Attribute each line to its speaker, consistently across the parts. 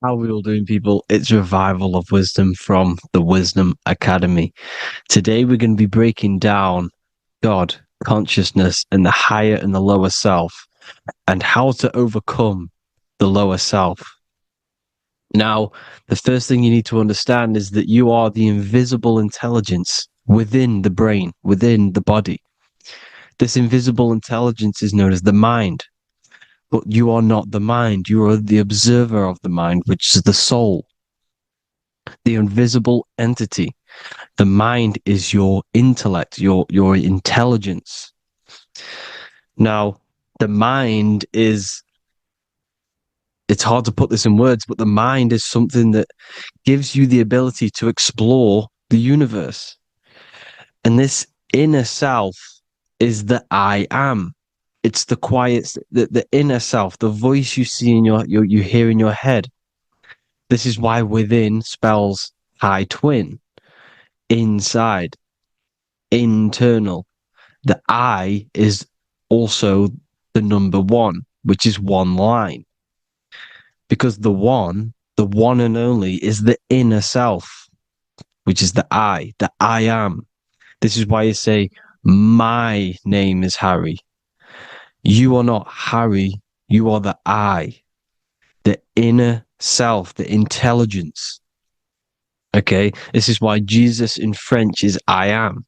Speaker 1: How are we all doing, people? It's Revival of Wisdom from the Wisdom Academy. Today, we're going to be breaking down God, consciousness, and the higher and the lower self, and how to overcome the lower self. Now, the first thing you need to understand is that you are the invisible intelligence within the brain, within the body. This invisible intelligence is known as the mind. But you are not the mind. You are the observer of the mind, which is the soul, the invisible entity. The mind is your intellect, your intelligence. Now, the mind is, it's hard to put this in words, but the mind is something that gives you the ability to explore the universe. And this inner self is the I am. It's the quiet, the inner self, the voice you see in you hear in your head. This is why within spells high twin, inside, internal. The I is also the number one, which is one line. Because the one and only, is the inner self, which is the I am. This is why you say, my name is Harry. You are not Harry, you are the I, the inner self, the intelligence. Okay, this is why Jesus in French is I am.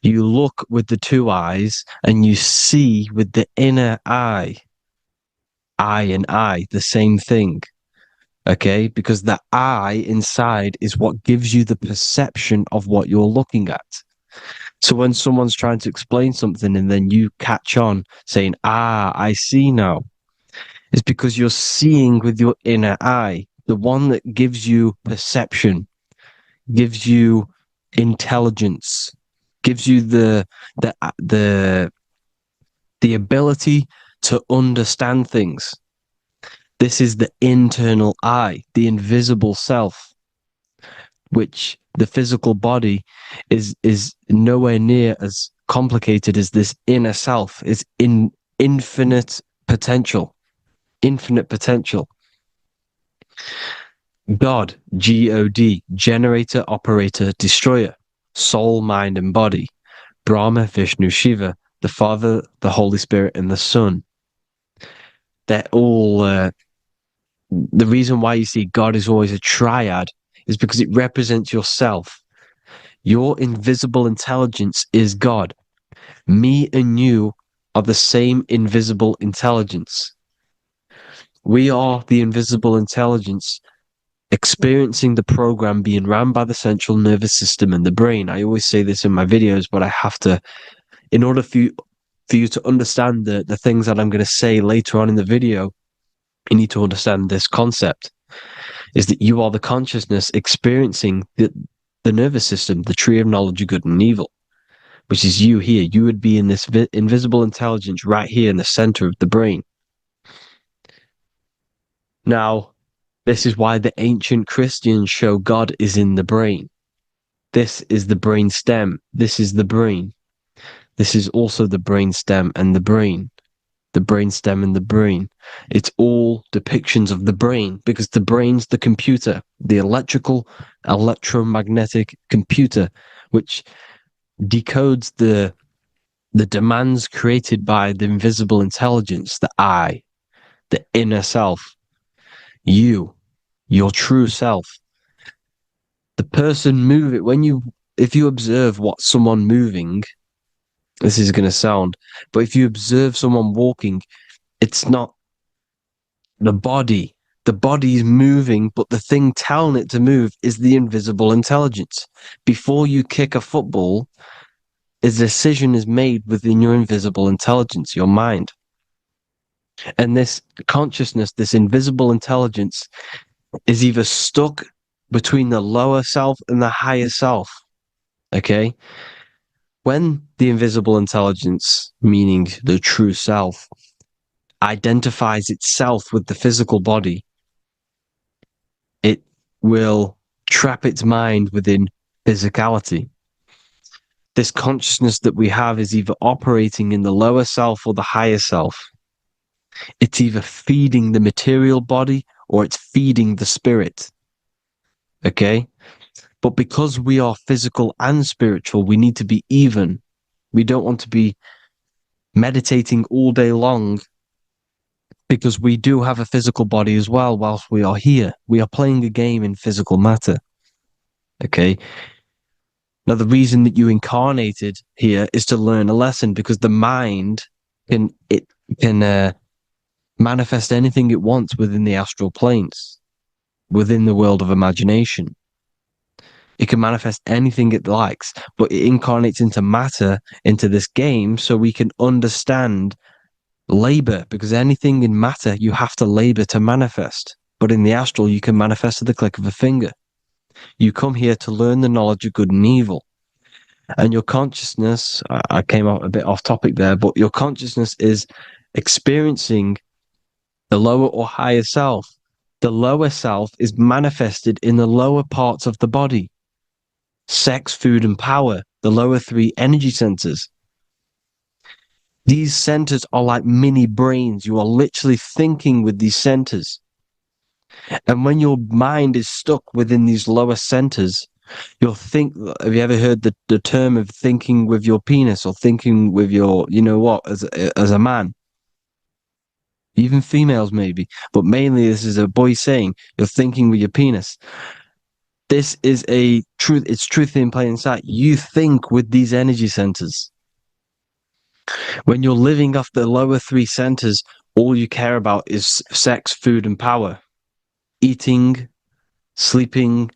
Speaker 1: You look with the two eyes and you see with the inner eye. I and I, the same thing. Okay, because the I inside is what gives you the perception of what you're looking at. So when someone's trying to explain something and then you catch on saying, I see now, it's because you're seeing with your inner eye, the one that gives you perception, gives you intelligence, gives you the ability to understand things. This is the internal I, the invisible self, which the physical body is nowhere near as complicated as this inner self. Is in infinite potential. Infinite potential. God, God, generator, operator, destroyer, soul, mind, and body. Brahma, Vishnu, Shiva, the Father, the Holy Spirit, and the Son. They're all. The reason why you see God is always a triad is because it represents yourself. Your invisible intelligence is God. Me and you are the same invisible intelligence. We are the invisible intelligence experiencing the program being ran by the central nervous system and the brain. I always say this in my videos, but I have to, in order for you to understand the things that I'm going to say later on in the video, you need to understand this concept, is that you are the consciousness experiencing the nervous system, the tree of knowledge of good and evil, which is you here. You would be in this invisible intelligence right here in the center of the brain. Now, this is why the ancient Christians show God is in the brain. This is the brain stem. This is the brain. This is also the brain stem and the brain. The brain stem and the brain. It's all depictions of the brain because the brain's the computer, the electromagnetic computer, which decodes the demands created by the invisible intelligence, the I, the inner self, you, your true self. The person moving, if you observe what someone moving, this is going to sound, but if you observe someone walking, it's not the body. The body is moving, but the thing telling it to move is the invisible intelligence. Before you kick a football, a decision is made within your invisible intelligence, your mind. And this consciousness, this invisible intelligence, is either stuck between the lower self and the higher self. Okay? When the invisible intelligence, meaning the true self, identifies itself with the physical body, it will trap its mind within physicality. This consciousness that we have is either operating in the lower self or the higher self. It's either feeding the material body or it's feeding the spirit. Okay? But because we are physical and spiritual, we need to be even. We don't want to be meditating all day long, because we do have a physical body as well whilst we are here. We are playing a game in physical matter. Okay? Now, the reason that you incarnated here is to learn a lesson, because the mind can manifest anything it wants within the astral planes, within the world of imagination. It can manifest anything it likes, but it incarnates into matter, into this game, so we can understand labor, because anything in matter you have to labor to manifest. But in the astral, you can manifest at the click of a finger. You come here to learn the knowledge of good and evil. And your consciousness, I came out a bit off topic there, but your consciousness is experiencing the lower or higher self. The lower self is manifested in the lower parts of the body. Sex, food, and power, the lower three energy centers. These centers are like mini brains. You are literally thinking with these centers. And when your mind is stuck within these lower centers, you'll think, have you ever heard the term of thinking with your penis, or thinking with your, you know what, as a man? Even females maybe, but mainly this is a boy saying, you're thinking with your penis. This is a truth. It's truth in plain sight. You think with these energy centers. When you're living off the lower three centers, all you care about is sex, food, and power. Eating, sleeping,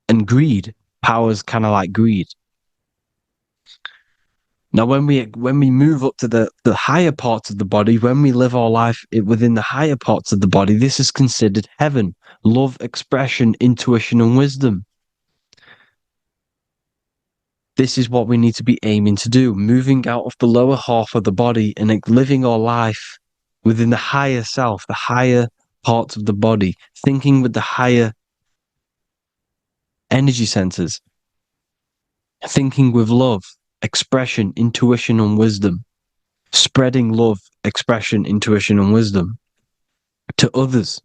Speaker 1: and greed. Power's kind of like greed. Now, when we move up to the higher parts of the body, when we live our life within the higher parts of the body, this is considered heaven. Love, expression, intuition, and wisdom. This is what we need to be aiming to do, moving out of the lower half of the body and living our life within the higher self, the higher parts of the body, thinking with the higher energy centers, thinking with love, expression, intuition, and wisdom, spreading love, expression, intuition, and wisdom to others.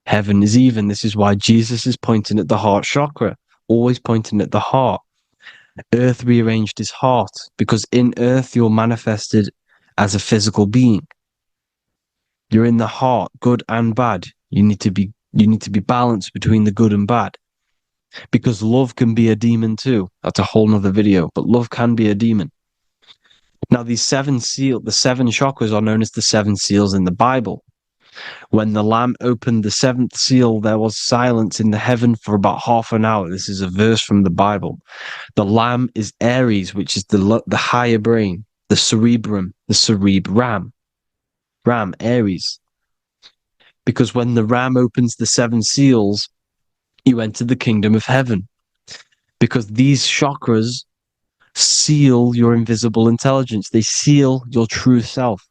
Speaker 1: Heaven is even. This is why Jesus is pointing at the heart chakra, always pointing at the heart. Earth rearranged his heart, because in earth you're manifested as a physical being. You're in the heart, good and bad. You need to be balanced between the good and bad, because love can be a demon too. That's a whole nother video, but love can be a demon. Now, the seven chakras are known as the seven seals in the Bible. When the Lamb opened the seventh seal, there was silence in the heaven for about half an hour. This is a verse from the Bible. The Lamb is Aries, which is the higher brain, the cerebrum, Ram, Aries. Because when the Ram opens the seven seals, you enter the kingdom of heaven. Because these chakras seal your invisible intelligence. They seal your true self.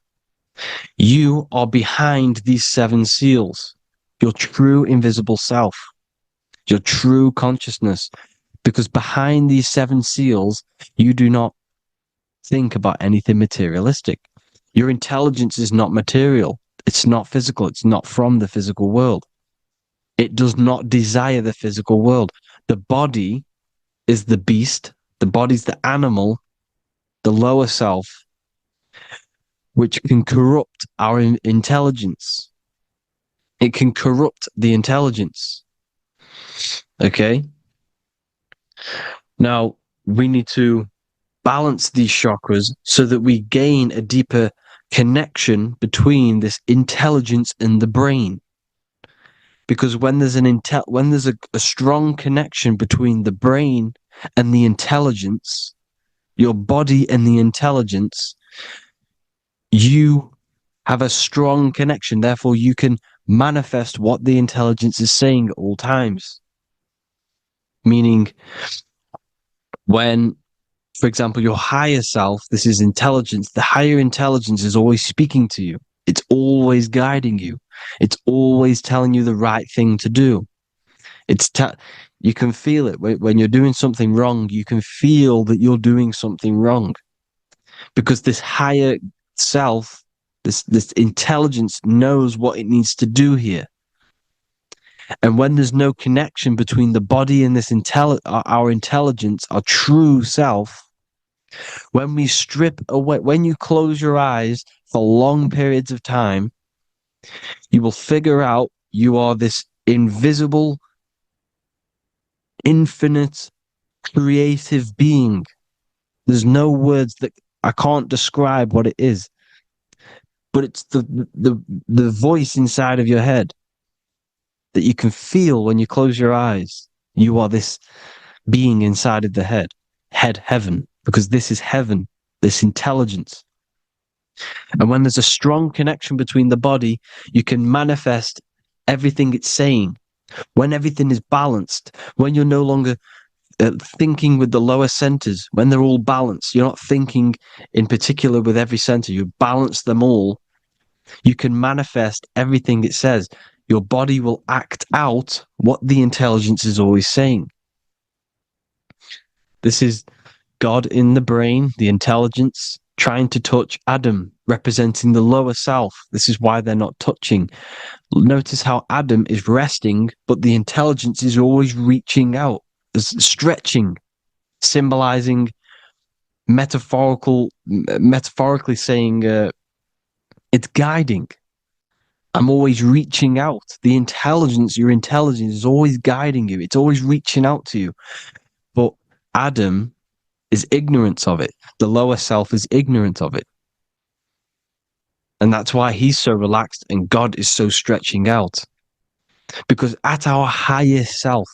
Speaker 1: You are behind these seven seals, your true invisible self, your true consciousness. Because behind these seven seals, you do not think about anything materialistic. Your intelligence is not material. It's not physical. It's not from the physical world. It does not desire the physical world. The body is the beast. The body's the animal, the lower self, which can corrupt our intelligence. It can corrupt the intelligence. Okay? Now, we need to balance these chakras so that we gain a deeper connection between this intelligence and the brain. Because when there's a strong connection between the brain and the intelligence, your body and the intelligence, you have a strong connection. Therefore, you can manifest what the intelligence is saying at all times. Meaning, when, for example, your higher self, this is intelligence, the higher intelligence is always speaking to you. It's always guiding you. It's always telling you the right thing to do. You can feel it. When you're doing something wrong, you can feel that you're doing something wrong. Because this higher self This intelligence knows what it needs to do here. And when there's no connection between the body and our intelligence, our true self, when we strip away, when you close your eyes for long periods of time, you will figure out you are this invisible, infinite, creative being. There's no words that I can't describe what it is, but it's the voice inside of your head that you can feel when you close your eyes. You are this being inside of the heaven, because this is heaven, this intelligence. And when there's a strong connection between the body, you can manifest everything it's saying. When everything is balanced, when you're no longer thinking with the lower centers, when they're all balanced, you're not thinking in particular with every center, you balance them all, you can manifest everything it says. Your body will act out what the intelligence is always saying. This is God in the brain, the intelligence, trying to touch Adam, representing the lower self. This is why they're not touching. Notice how Adam is resting, but the intelligence is always reaching out, stretching, symbolizing metaphorically saying it's guiding. I'm always reaching out. The intelligence, your intelligence is always guiding you. It's always reaching out to you. But Adam is ignorant of it. The lower self is ignorant of it. And that's why he's so relaxed and God is so stretching out. Because at our highest self,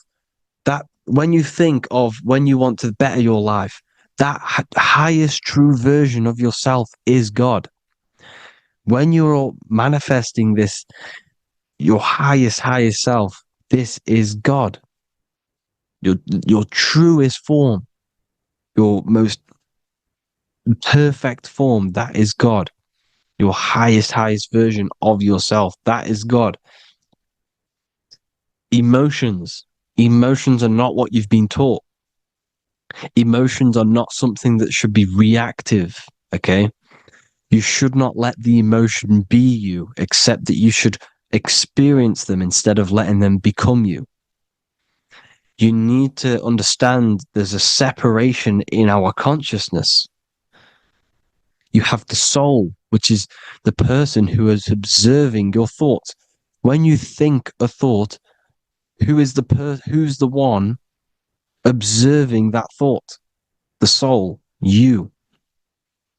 Speaker 1: that when you think of when you want to better your life, that highest true version of yourself is God. When you're manifesting this, your highest self, this is God. Your truest form, your most perfect form, that is God. Your highest version of yourself, that is God. Emotions are not what you've been taught. Emotions are not something that should be reactive, okay? You should not let the emotion be you, except that you should experience them instead of letting them become you. You need to understand there's a separation in our consciousness. You have the soul, which is the person who is observing your thoughts. When you think a thought, who's the one observing that thought? The soul, you,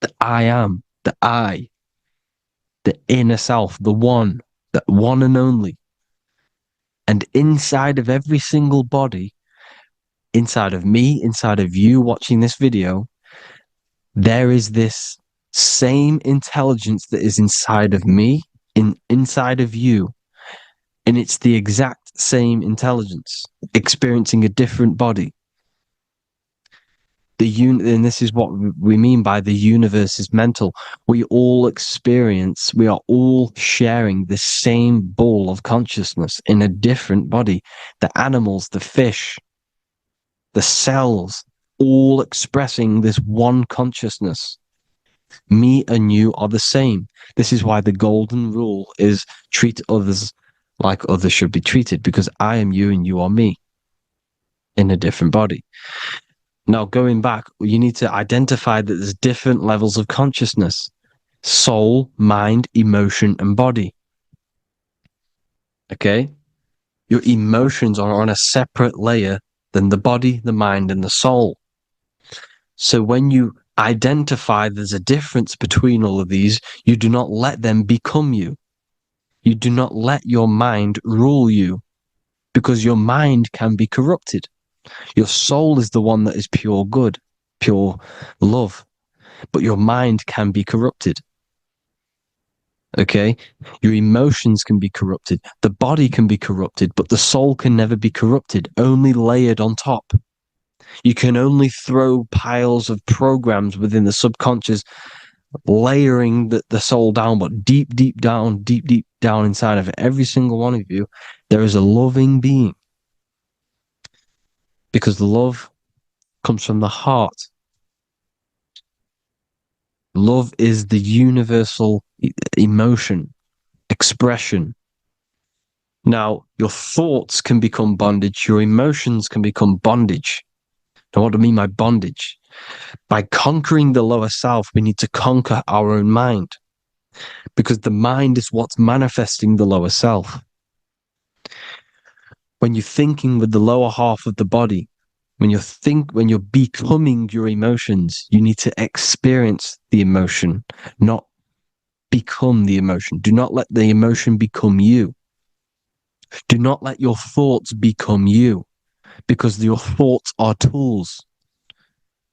Speaker 1: the I am, the I, the inner self, the one and only. And inside of every single body, inside of me, inside of you watching this video, there is this same intelligence that is inside of me, inside of you. And it's the exact same intelligence, experiencing a different body. And this is what we mean by the universe is mental. We are all sharing the same ball of consciousness in a different body. The animals, the fish, the cells, all expressing this one consciousness. Me and you are the same. This is why the golden rule is treat others like others should be treated, because I am you and you are me in a different body. Now, going back, you need to identify that there's different levels of consciousness: soul, mind, emotion, and body. Okay? Your emotions are on a separate layer than the body, the mind, and the soul. So when you identify there's a difference between all of these, you do not let them become you. You do not let your mind rule you, because your mind can be corrupted. Your soul is the one that is pure good, pure love, but your mind can be corrupted. Okay? Your emotions can be corrupted. The body can be corrupted, but the soul can never be corrupted, only layered on top. You can only throw piles of programs within the subconscious, layering the soul down, but deep down inside of every single one of you, there is a loving being. Because love comes from the heart. Love is the universal emotion, expression. Now, your thoughts can become bondage, your emotions can become bondage. Now, what do I mean by bondage? By conquering the lower self, we need to conquer our own mind, because the mind is what's manifesting the lower self. When you're thinking with the lower half of the body, when you're becoming your emotions, you need to experience the emotion, not become the emotion. Do not let the emotion become you. Do not let your thoughts become you, because your thoughts are tools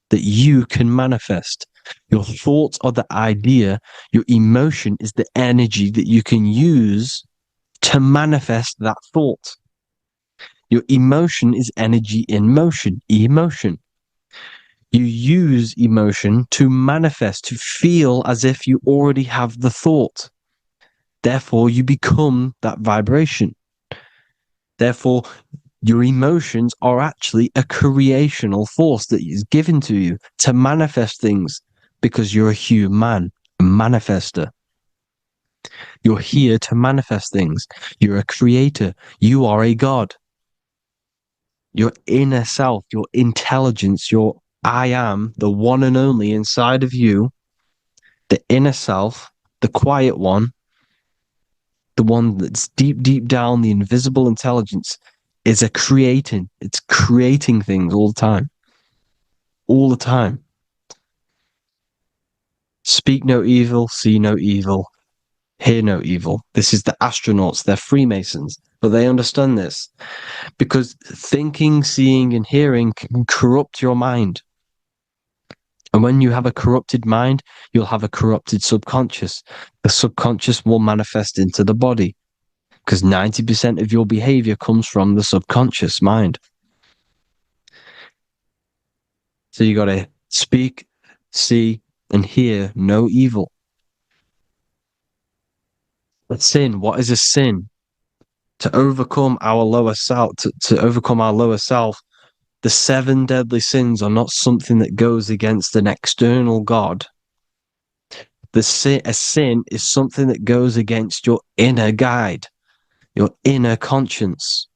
Speaker 1: that you can manifest. Your thoughts are the idea. Your emotion is the energy that you can use to manifest that thought. Your emotion is energy in motion, emotion. You use emotion to manifest, to feel as if you already have the thought. Therefore, you become that vibration. Therefore, your emotions are actually a creational force that is given to you to manifest things, because you're a human, a manifester. You're here to manifest things. You're a creator. You are a god. Your inner self, your intelligence, your I am, the one and only inside of you, the inner self, the quiet one, the one that's deep, deep down, the invisible intelligence, is it's creating things all the time. All the time. Speak no evil, see no evil, hear no evil. This is the astronauts, they're Freemasons, but they understand this, because thinking, seeing, and hearing can corrupt your mind. And when you have a corrupted mind, you'll have a corrupted subconscious. The subconscious will manifest into the body, because 90% of your behavior comes from the subconscious mind. So you got to speak, see, and hear no evil. But sin, what is a sin? To overcome our lower self, to overcome our lower self, the 7 deadly sins are not something that goes against an external God. A sin is something that goes against your inner guide, your inner conscience,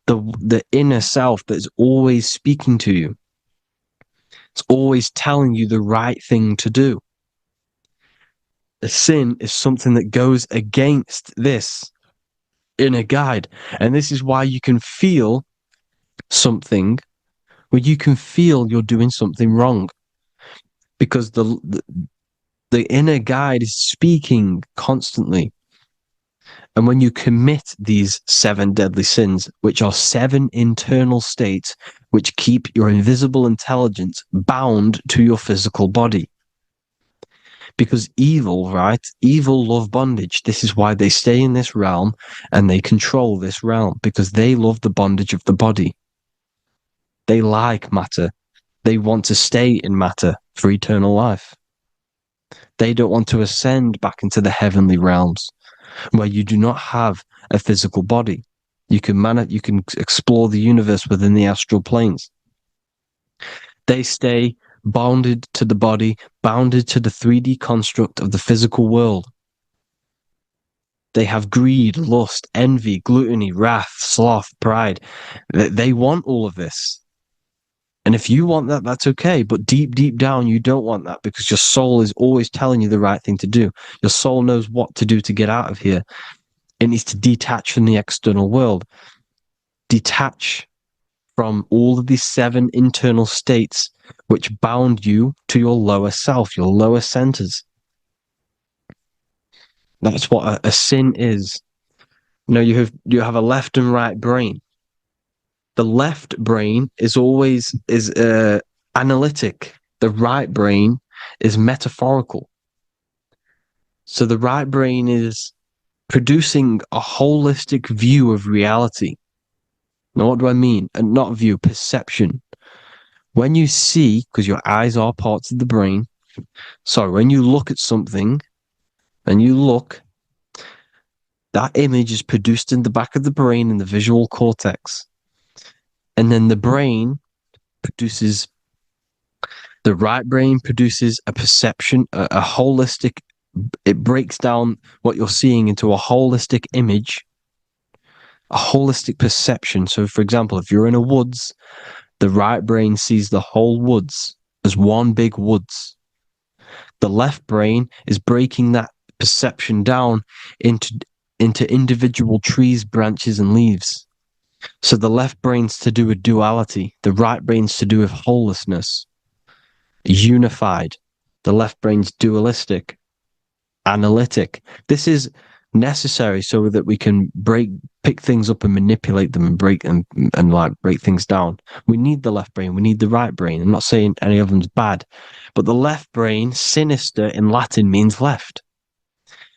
Speaker 1: the inner self that is always speaking to you. It's always telling you the right thing to do. A sin is something that goes against this inner guide. And this is why you can feel something where you can feel you're doing something wrong, because the inner guide is speaking constantly. And when you commit these 7 deadly sins, which are 7 internal states which keep your invisible intelligence bound to your physical body. Because evil, right? Evil love bondage. This is why they stay in this realm and they control this realm, because they love the bondage of the body. They like matter. They want to stay in matter for eternal life. They don't want to ascend back into the heavenly realms, where you do not have a physical body. You can explore the universe within the astral planes. They stay bounded to the body, bounded to the 3D construct of the physical world. They have greed, lust, envy, gluttony, wrath, sloth, pride. They want all of this. And if you want that, that's okay. But deep, deep down, you don't want that, because your soul is always telling you the right thing to do. Your soul knows what to do to get out of here. It needs to detach from the external world. Detach from all of these 7 internal states which bound you to your lower self, your lower centers. That's what a sin is. You have a left and right brain. The left brain is always analytic. The right brain is metaphorical. So the right brain is producing a holistic view of reality. Now, what do I mean? And not view, perception. When you see, because your eyes are parts of the brain, so when you look at something and you look, that image is produced in the back of the brain in the visual cortex. And then the brain produces The right brain produces a perception, a holistic, it breaks down what you're seeing into a holistic image, a holistic perception. So, for example, if you're in a woods, the right brain sees the whole woods as one big woods. The left brain is breaking that perception down into individual trees, branches, and leaves. So the left brain's to do with duality, the right brain's to do with wholeness, unified. The left brain's dualistic, analytic. This is necessary so that we can pick things up and manipulate them and break things down. We need the left brain. We need the right brain. I'm not saying any of them's bad, but the left brain, sinister in Latin, means left.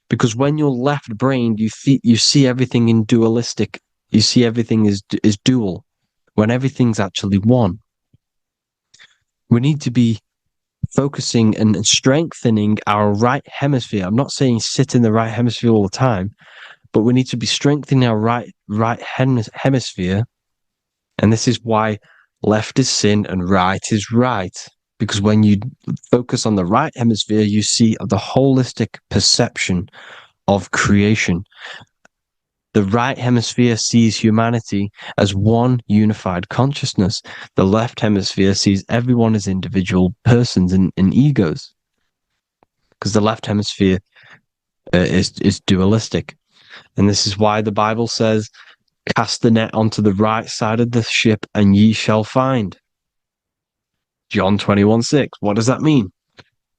Speaker 1: Because when you're left-brained, you see everything in dualistic. You see everything is dual, when everything's actually one. We need to be focusing and strengthening our right hemisphere. I'm not saying sit in the right hemisphere all the time, but we need to be strengthening our right hemisphere. And this is why left is sin and right is right. Because when you focus on the right hemisphere, you see the holistic perception of creation. The right hemisphere sees humanity as one unified consciousness. The left hemisphere sees everyone as individual persons and egos. Because the left hemisphere is dualistic. And this is why the Bible says, cast the net onto the right side of the ship and ye shall find. John 21:6. What does that mean?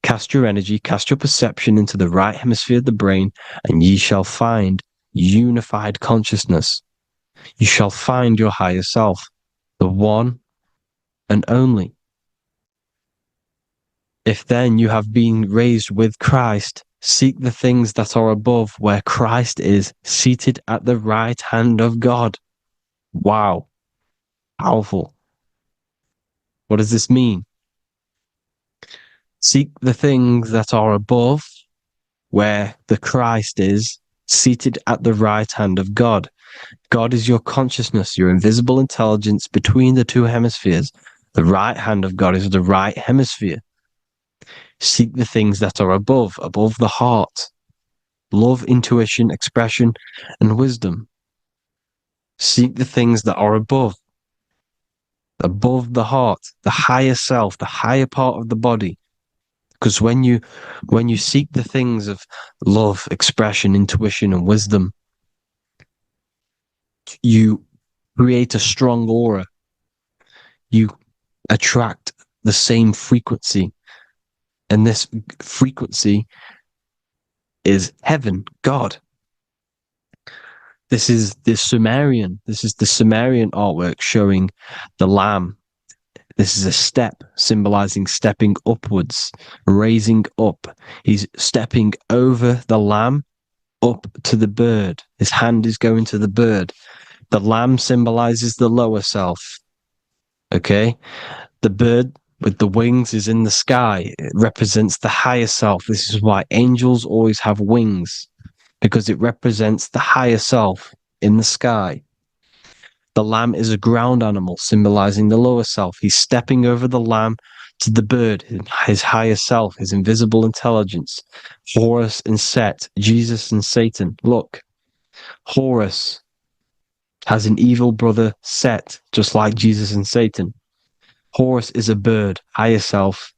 Speaker 1: Cast your energy, cast your perception into the right hemisphere of the brain, and ye shall find unified consciousness. You shall find your higher self, the one and only. If then you have been raised with Christ, seek the things that are above, where Christ is seated at the right hand of God. Wow. Powerful. What does this mean? Seek the things that are above, where the Christ is seated at the right hand of God. God is your consciousness, your invisible intelligence between the two hemispheres. The right hand of God is the right hemisphere. Seek the things that are above the heart. Love, intuition, expression, and wisdom. Seek the things that are above the heart, the higher self, the higher part of the body. Because when you seek the things of love, expression, intuition, and wisdom, you create a strong aura. You attract the same frequency. And this frequency is heaven, God. This is the Sumerian artwork showing the lamb. This is a step symbolizing stepping upwards, raising up. He's stepping over the lamb up to the bird. His hand is going to the bird. The lamb symbolizes the lower self. Okay? The bird with the wings is in the sky. It represents the higher self. This is why angels always have wings, because it represents the higher self in the sky. The lamb is a ground animal, symbolizing the lower self. He's stepping over the lamb to the bird, his higher self, his invisible intelligence. Horus and Set, Jesus and Satan. Look, Horus has an evil brother, Set, just like Jesus and Satan. Horus is a bird, higher self.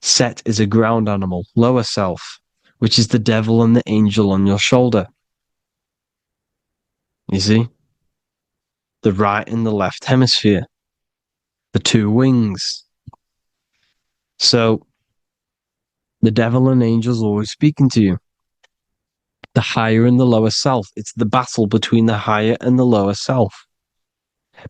Speaker 1: Set is a ground animal, lower self, which is the devil and the angel on your shoulder. You see? The right and the left hemisphere. The two wings. So, the devil and angels always speaking to you. The higher and the lower self. It's the battle between the higher and the lower self.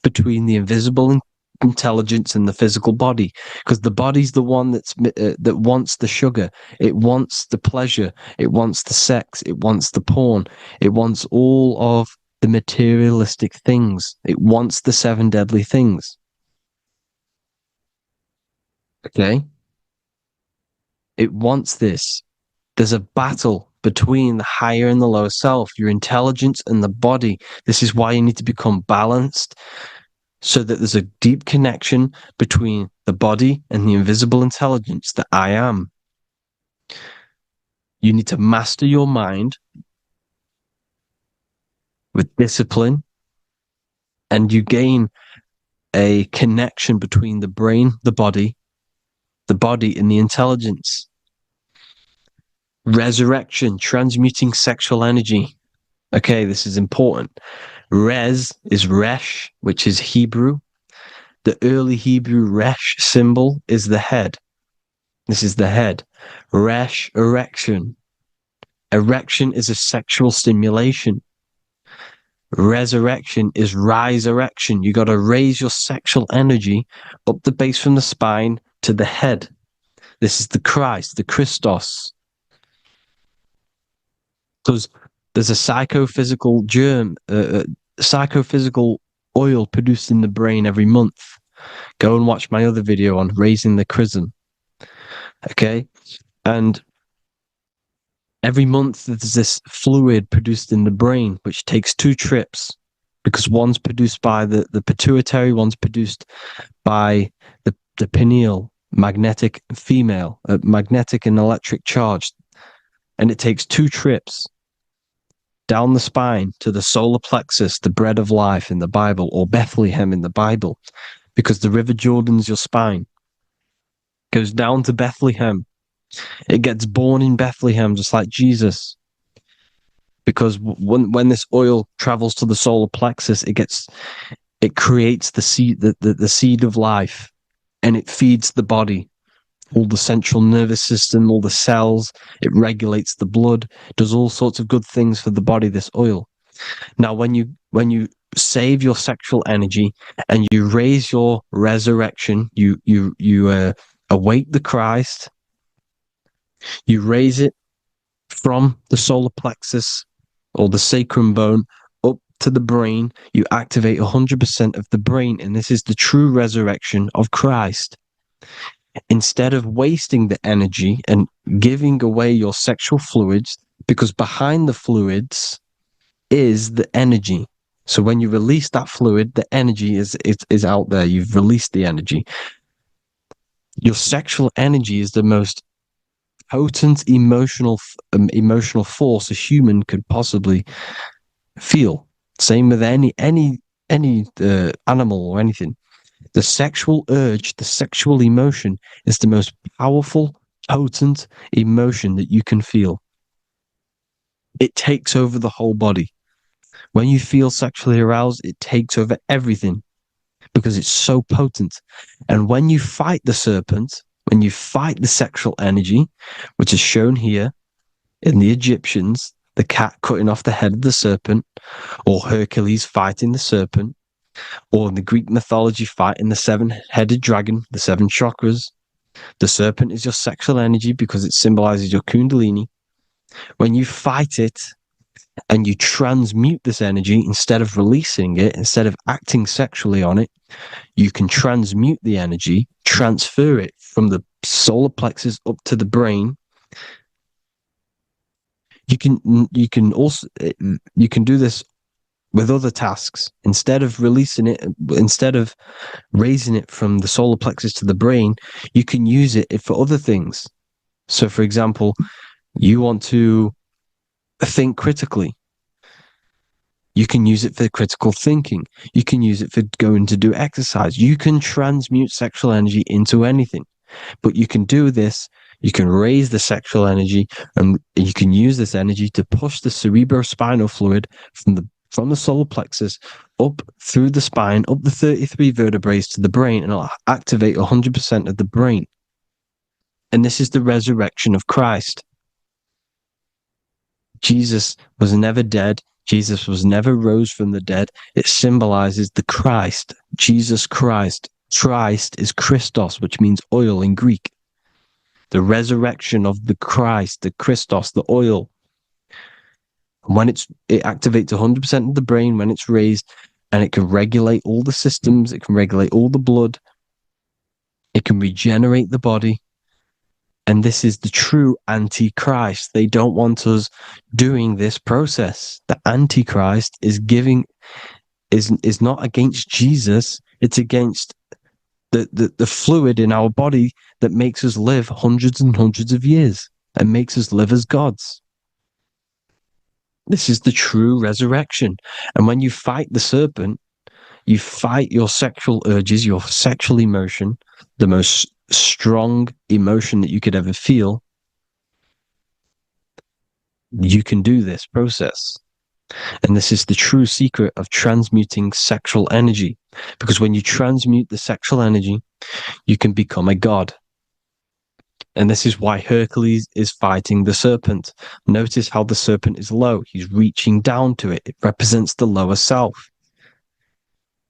Speaker 1: Between the invisible intelligence and the physical body, because the body's the one that wants the sugar, it wants the pleasure, it wants the sex, it wants the porn, it wants all of the materialistic things, it wants the 7 deadly things. Okay, it wants this. There's a battle between the higher and the lower self, your intelligence and the body. This is why you need to become balanced. so that there's a deep connection between the body and the invisible intelligence that I am. You need to master your mind with discipline, and you gain a connection between the brain, the body and the intelligence. Resurrection, transmuting sexual energy. Okay, this is important. Res is resh, which is Hebrew. The early Hebrew resh symbol is the head. This is the head. Resh, erection. Erection is a sexual stimulation. Resurrection is rise erection. You got to raise your sexual energy up the base from the spine to the head. This is the Christ, the Christos. Because there's a psychophysical germ, psychophysical oil produced in the brain every month. Go and watch my other video on raising the chrism. Okay? And every month there's this fluid produced in the brain, which takes 2 trips, because one's produced by the pituitary, one's produced by the pineal, magnetic female, magnetic and electric charge. And it takes 2 trips down the spine to the solar plexus, the bread of life in the Bible, or Bethlehem in the Bible, because the River Jordan's your spine. Goes down to Bethlehem. It gets born in Bethlehem, just like Jesus. Because when this oil travels to the solar plexus, it creates the seed, the seed of life, and it feeds the body, all the central nervous system, all the cells. It regulates the blood, does all sorts of good things for the body, this oil. Now, when you save your sexual energy and you raise your resurrection, you awake the Christ, you raise it from the solar plexus or the sacrum bone up to the brain, you activate 100% of the brain, and this is the true resurrection of Christ. Instead of wasting the energy and giving away your sexual fluids, because behind the fluids is the energy. So when you release that fluid, the energy is out there. You've released the energy. Your sexual energy is the most potent emotional force a human could possibly feel. Same with any animal or anything. The sexual urge, the sexual emotion is the most powerful, potent emotion that you can feel. It takes over the whole body. When you feel sexually aroused, it takes over everything because it's so potent. And when you fight the serpent, when you fight the sexual energy, which is shown here in the Egyptians, the cat cutting off the head of the serpent, or Hercules fighting the serpent, or in the Greek mythology fighting the 7-headed dragon, the 7 chakras. The serpent is your sexual energy because it symbolizes your kundalini. When you fight it and you transmute this energy, instead of releasing it, instead of acting sexually on it, you can transmute the energy, transfer it from the solar plexus up to the brain. You can also do this with other tasks. Instead of releasing it, instead of raising it from the solar plexus to the brain, you can use it for other things. So, for example, you want to think critically. You can use it for critical thinking. You can use it for going to do exercise. You can transmute sexual energy into anything. But you can do this. You can raise the sexual energy, and you can use this energy to push the cerebrospinal fluid from the solar plexus up through the spine, up the 33 vertebrae to the brain, and it'll activate 100% of the brain. And this is the resurrection of Christ. Jesus was never dead. Jesus was never rose from the dead. It symbolizes the Christ, Jesus Christ. Christ is Christos, which means oil in Greek. The resurrection of the Christ, the Christos, the oil. When it activates 100% of the brain when it's raised, and it can regulate all the systems, it can regulate all the blood, it can regenerate the body. And this is the true Antichrist. They don't want us doing this process. The Antichrist is not against Jesus. It's against the fluid in our body that makes us live hundreds and hundreds of years and makes us live as gods. This is the true resurrection. And when you fight the serpent, you fight your sexual urges, your sexual emotion, the most strong emotion that you could ever feel. You can do this process. And this is the true secret of transmuting sexual energy. Because when you transmute the sexual energy, you can become a god. And this is why Hercules is fighting the serpent. Notice how the serpent is low. He's reaching down to it. It represents the lower self.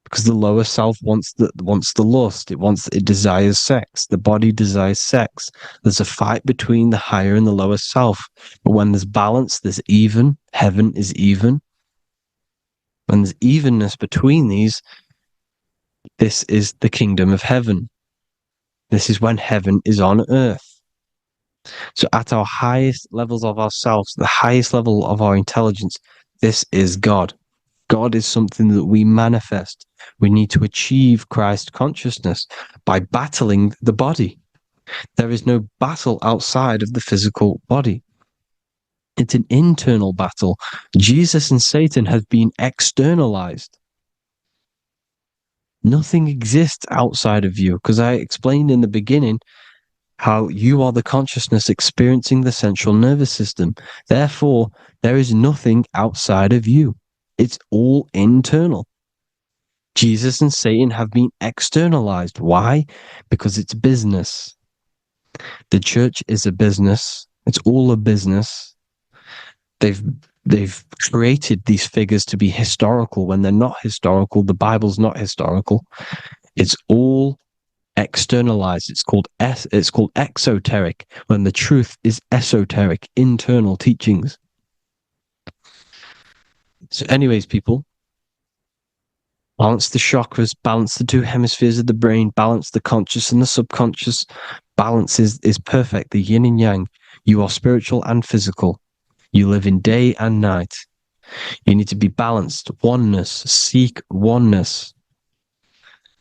Speaker 1: Because the lower self wants the lust. It desires sex. The body desires sex. There's a fight between the higher and the lower self. But when there's balance, there's even. Heaven is even. When there's evenness between these, this is the kingdom of heaven. This is when heaven is on earth. So at our highest levels of ourselves, the highest level of our intelligence, this is God. God is something that we manifest. We need to achieve Christ consciousness by battling the body. There is no battle outside of the physical body. It's an internal battle. Jesus and Satan have been externalized. Nothing exists outside of you, because I explained in the beginning how you are the consciousness experiencing the central nervous system. Therefore, there is nothing outside of you. It's all internal. Jesus and Satan have been externalized. Why? Because it's business. The church is a business. It's all a business. They've created these figures to be historical when they're not historical. The Bible's not historical. It's all externalized. It's called exoteric, when the truth is esoteric, internal teachings. So anyways, people, balance the chakras, balance the two hemispheres of the brain, balance the conscious and the subconscious. Balance is perfect, the yin and yang. You are spiritual and physical. You live in day and night. You need to be balanced. Oneness. Seek oneness.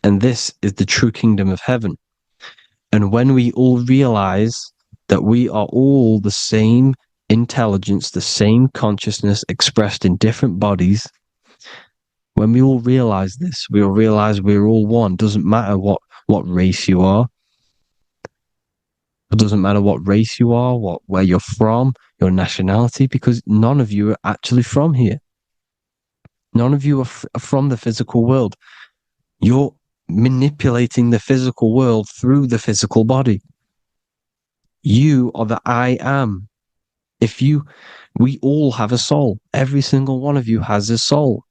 Speaker 1: And this is the true kingdom of heaven. And when we all realize that we are all the same intelligence, the same consciousness expressed in different bodies, when we all realize this, we all realize we're all one. Doesn't matter what race you are. It doesn't matter what race you are, where you're from, your nationality, because none of you are actually from here. None of you are from the physical world. You're manipulating the physical world through the physical body. You are the I am. We all have a soul. Every single one of you has a soul.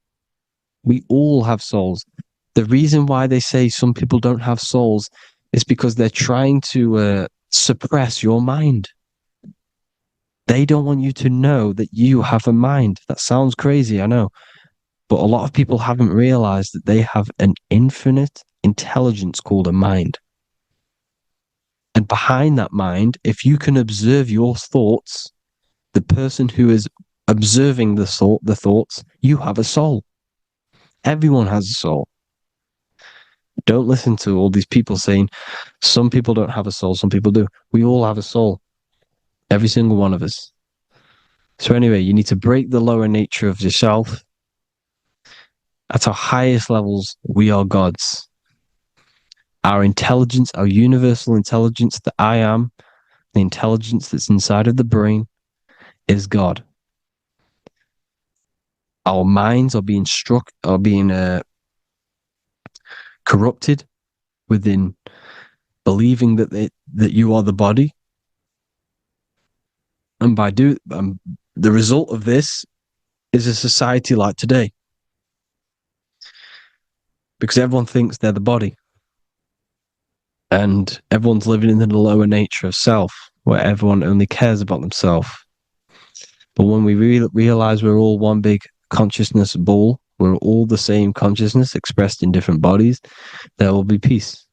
Speaker 1: We all have souls. The reason why they say some people don't have souls is because they're trying to suppress your mind. They don't want you to know that you have a mind. That sounds crazy, I know. But a lot of people haven't realized that they have an infinite intelligence called a mind. And behind that mind, if you can observe your thoughts, the person who is observing the thoughts, you have a soul. Everyone has a soul. Don't listen to all these people saying some people don't have a soul, some people do. We all have a soul. Every single one of us. So anyway, you need to break the lower nature of yourself. At our highest levels, we are gods. Our intelligence, our universal intelligence, the I am, the intelligence that's inside of the brain, is God. Our minds are being corrupted within believing that you are the body, and by the result of this is a society like today, because everyone thinks they're the body, and everyone's living in the lower nature of self, where everyone only cares about themselves. But when we realize we're all one big consciousness ball, we're all the same consciousness expressed in different bodies, there will be peace.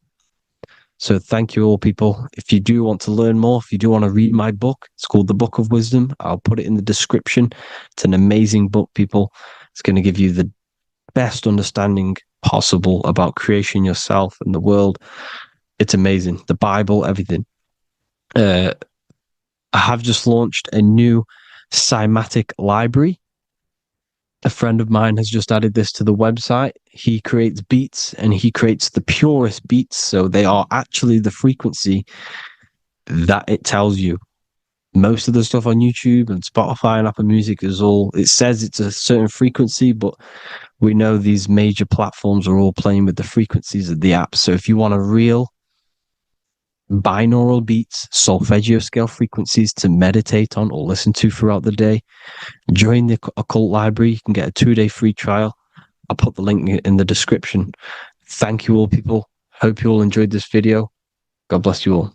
Speaker 1: So thank you all, people. If you do want to learn more, if you do want to read my book, it's called The Book of Wisdom. I'll put it in the description. It's an amazing book, people. It's going to give you the best understanding possible about creation, yourself, and the world. It's amazing. The Bible, everything. I have just launched a new cymatic library. A friend of mine has just added this to the website. He creates beats, and he creates the purest beats. So they are actually the frequency that it tells you. Most of the stuff on YouTube and Spotify and Apple Music is all, it says it's a certain frequency, but we know these major platforms are all playing with the frequencies of the apps. So if you want a real binaural beats, solfeggio scale frequencies to meditate on or listen to throughout the day, join the Occult Library. You can get a 2-day free trial. I'll put the link in the description. Thank you all, people. Hope you all enjoyed this video. God bless you all.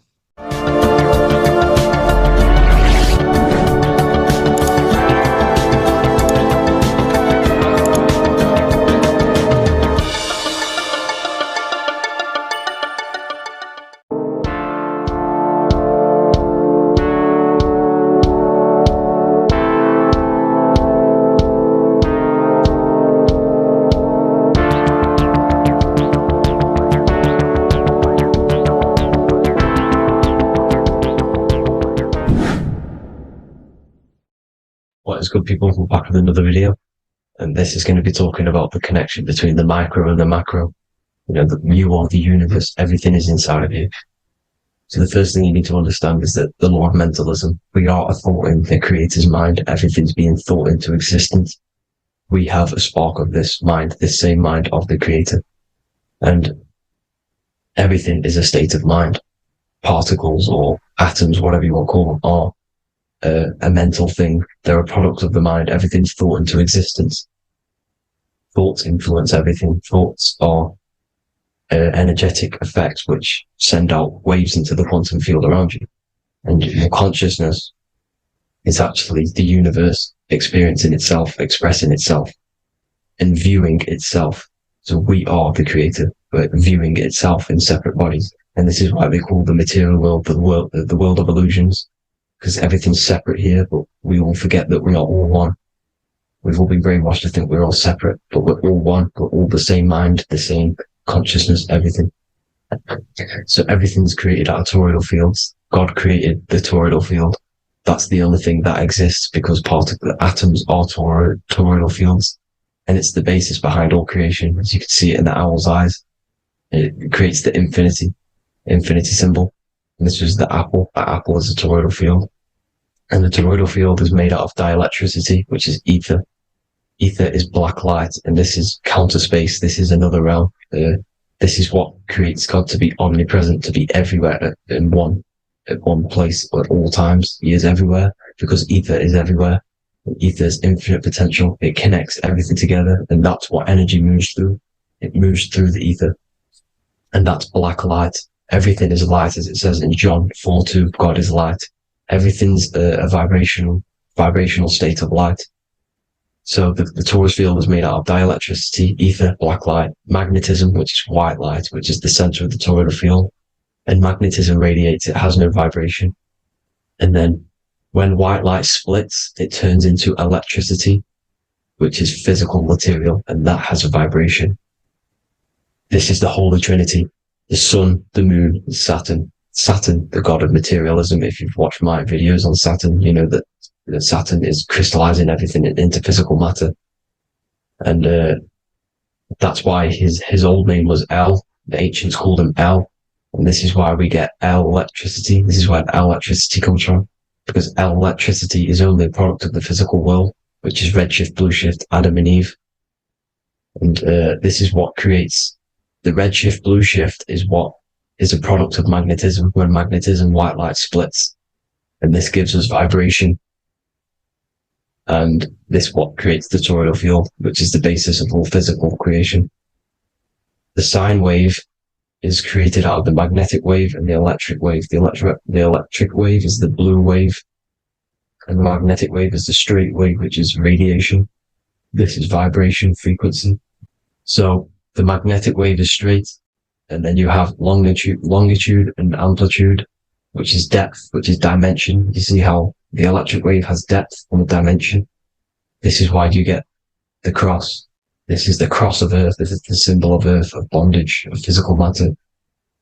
Speaker 1: What is good, people? We're back with another video, and this is going to be talking about the connection between the micro and the macro. You know, you are the universe, everything is inside of you. So the first thing you need to understand is that the law of mentalism, we are a thought in the creator's mind, everything's being thought into existence. We have a spark of this mind, this same mind of the creator, and everything is a state of mind. Particles or atoms, whatever you want to call them, are a mental thing. They're a product of the mind. Everything's thought into existence. Thoughts influence everything. Thoughts are energetic effects which send out waves into the quantum field around you. And your consciousness is actually the universe experiencing itself, expressing itself, and viewing itself. So we are the creator, but viewing itself in separate bodies. And this is why they call the material world the world of illusions. Because everything's separate here, but we all forget that we are all one. We've all been brainwashed to think we're all separate, but we're all one. We're all the same mind, the same consciousness, everything. So everything's created out of toroidal fields. God created the toroidal field. That's the only thing that exists because the atoms are toroidal fields. And it's the basis behind all creation. As you can see it in the owl's eyes. It creates the infinity symbol. And this was the apple. That apple is a toroidal field. And the toroidal field is made out of dielectricity, which is ether. Ether is black light, and this is counter space. This is another realm. This is what creates God to be omnipresent, to be everywhere at one place at all times. He is everywhere because ether is everywhere. Ether is infinite potential. It connects everything together, and that's what energy moves through. It moves through the ether. And that's black light. Everything is light, as it says in John 4:2, God is light. Everything's a vibrational state of light. So the torus field was made out of dielectricity, ether, black light, magnetism, which is white light, which is the center of the toroidal field. And magnetism radiates, it has no vibration. And then when white light splits, it turns into electricity, which is physical material, and that has a vibration. This is the Holy Trinity. The sun, the moon, Saturn. Saturn, the god of materialism. If you've watched my videos on Saturn, you know that Saturn is crystallizing everything into physical matter. And that's why his old name was El. The ancients called him El. And this is why we get El electricity. This is where El electricity comes from. Because El electricity is only a product of the physical world, which is redshift, blueshift, Adam and Eve. And this is what creates the redshift, blueshift is what is a product of magnetism. When magnetism, white light splits, and this gives us vibration. And this what creates the toroidal field, which is the basis of all physical creation. The sine wave is created out of the magnetic wave and the electric wave. The electric wave is the blue wave, and the magnetic wave is the straight wave, which is radiation. This is vibration, frequency. So the magnetic wave is straight, and then you have longitude and amplitude, which is depth, which is dimension. You see how the electric wave has depth and dimension. This is why you get the cross.
Speaker 2: This is the cross of Earth. This is the symbol of Earth, of bondage, of physical matter,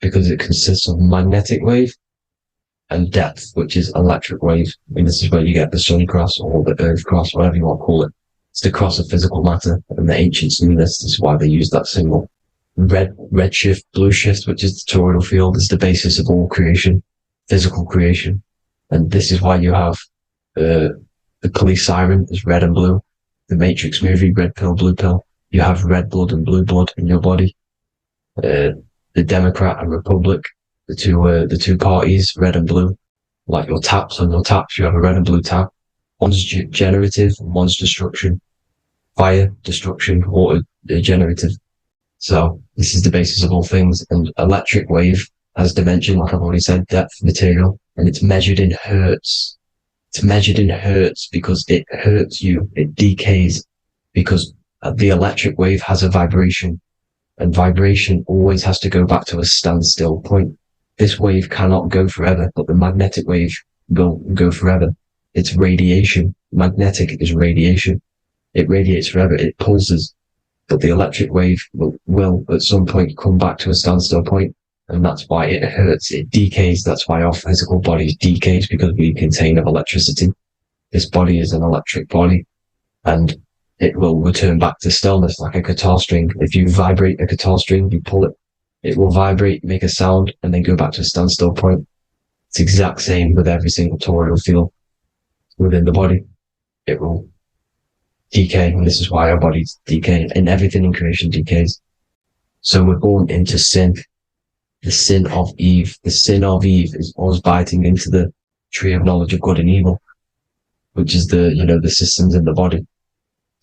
Speaker 2: because it consists of magnetic wave and depth, which is electric wave. And this is where you get the sun cross or the earth cross, whatever you want to call it. It's the cross of physical matter, and the ancients knew this. This is why they used that symbol. Red shift, blue shift, which is the toroidal field, is the basis of all creation, physical creation. And this is why you have the police siren is red and blue. The Matrix movie, red pill, blue pill. You have red blood and blue blood in your body. The Democrat and Republic, the two parties, red and blue. Like your taps on your taps, you have a red and blue tap. One's generative, one's destruction. Fire, destruction, water, generative. So this is the basis of all things. And electric wave has dimension, like I've already said, depth, material, and it's measured in hertz. It's measured in hertz because it hurts you. It decays because the electric wave has a vibration, and vibration always has to go back to a standstill point. This wave cannot go forever, but the magnetic wave will go forever. It's radiation. Magnetic is radiation. It radiates forever. It pulses. But the electric wave will at some point come back to a standstill point, and that's why it hurts. It decays. That's why our physical body decays, because we contain of electricity. This body is an electric body, and it will return back to stillness like a guitar string. If you vibrate a guitar string, you pull it, it will vibrate, make a sound, and then go back to a standstill point. It's the exact same with every single toroidal field within the body. It will decay, and this is why our bodies decay, and everything in creation decays. So we're born into sin. The sin of Eve. The sin of Eve is us biting into the tree of knowledge of good and evil, which is the systems in the body.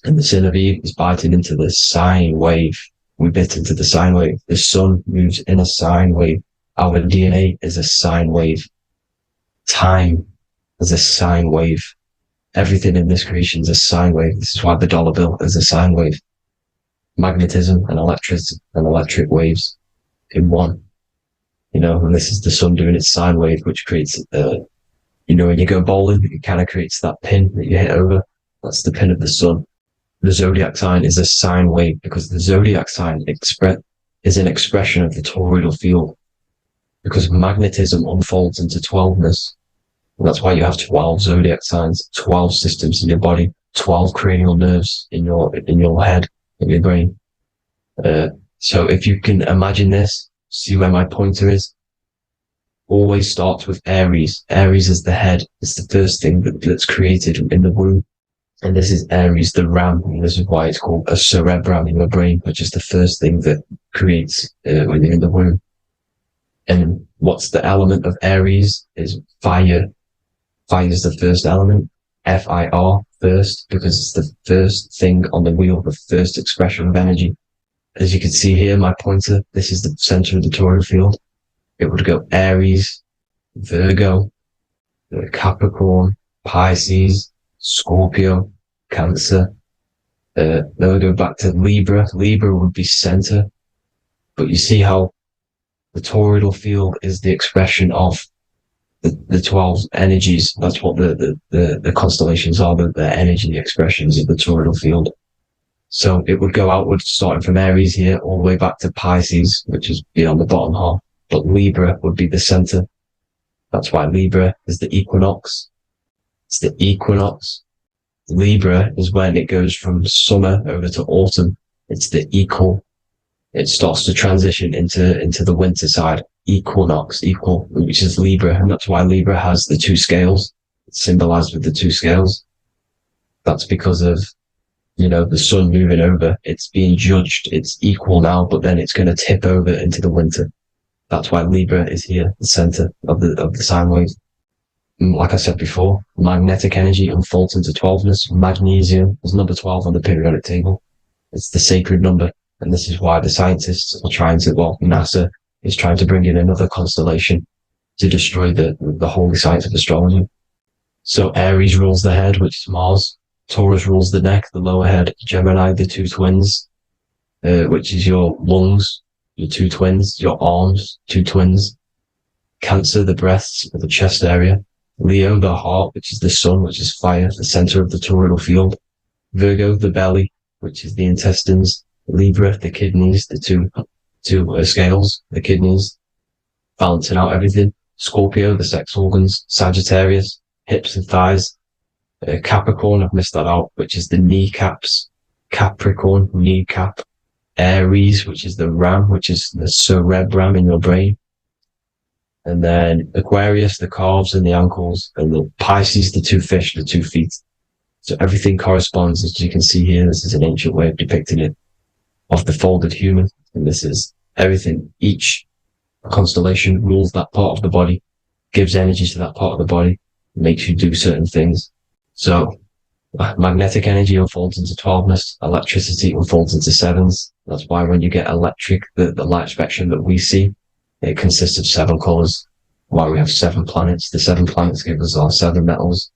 Speaker 2: And the sin of Eve is biting into the sine wave. We bit into the sine wave. The sun moves in a sine wave. Our DNA is a sine wave. Time is a sine wave. Everything in this creation is a sine wave. This is why the dollar bill is a sine wave. Magnetism and electric waves in one. And this is the sun doing its sine wave, which creates, when you go bowling, it kind of creates that pin that you hit over. That's the pin of the sun. The Zodiac sign is a sine wave because the Zodiac sign is an expression of the toroidal field, because magnetism unfolds into 12ness. And that's why you have 12 Zodiac signs, 12 systems in your body, 12 cranial nerves in your head, in your brain. So if you can imagine this, see where my pointer is, always starts with Aries. Aries is the head. It's the first thing that's created in the womb. And this is Aries, the ram. And this is why it's called a cerebrum in your brain, which is the first thing that creates when you're in the womb. And what's the element of Aries is fire. Fire is the first element. Fire, first, because it's the first thing on the wheel, the first expression of energy. As you can see here, my pointer, this is the center of the toroidal field. It would go Aries, Virgo, Capricorn, Pisces, Scorpio, Cancer. Then we go back to Libra. Libra would be center. But you see how the toroidal field is the expression of the 12 energies. That's what the constellations are, the energy expressions of the toroidal field. So it would go outwards, starting from Aries here, all the way back to Pisces, which is on the bottom half. But Libra would be the center. That's why Libra is the equinox. It's the equinox. Libra is when it goes from summer over to autumn. It's the equal. It starts to transition into the winter side. Equinox, equal, which is Libra. And that's why Libra has the two scales. It's symbolized with the two scales. That's because of, the sun moving over. It's being judged. It's equal now, but then it's going to tip over into the winter. That's why Libra is here, the center of the sine wave. Like I said before, magnetic energy unfolds into 12ness. Magnesium is number 12 on the periodic table. It's the sacred number. And this is why the scientists are NASA is trying to bring in another constellation to destroy the holy science of astrology. So Aries rules the head, which is Mars. Taurus rules the neck, the lower head. Gemini, the two twins, which is your lungs, your two twins, your arms, two twins. Cancer, the breasts, the chest area. Leo, the heart, which is the sun, which is fire, the center of the toroidal field. Virgo, the belly, which is the intestines, Libra, the kidneys, the two scales, the kidneys, balancing out everything. Scorpio, the sex organs. Sagittarius, hips and thighs. Capricorn, I've missed that out, which is the kneecaps. Capricorn, kneecap. Aries, which is the ram, which is the cerebrum in your brain. And then Aquarius, the calves and the ankles, and the Pisces, the two fish, the 2 feet. So everything corresponds, as you can see here. This is an ancient way of depicting it, of the folded human. And this is everything. Each constellation rules that part of the body, gives energy to that part of the body, makes you do certain things. So magnetic energy unfolds into 12ness, electricity unfolds into 7s. That's why when you get electric, the light spectrum that we see, it consists of 7 colors. Why we have 7 planets. The 7 planets give us our 7 metals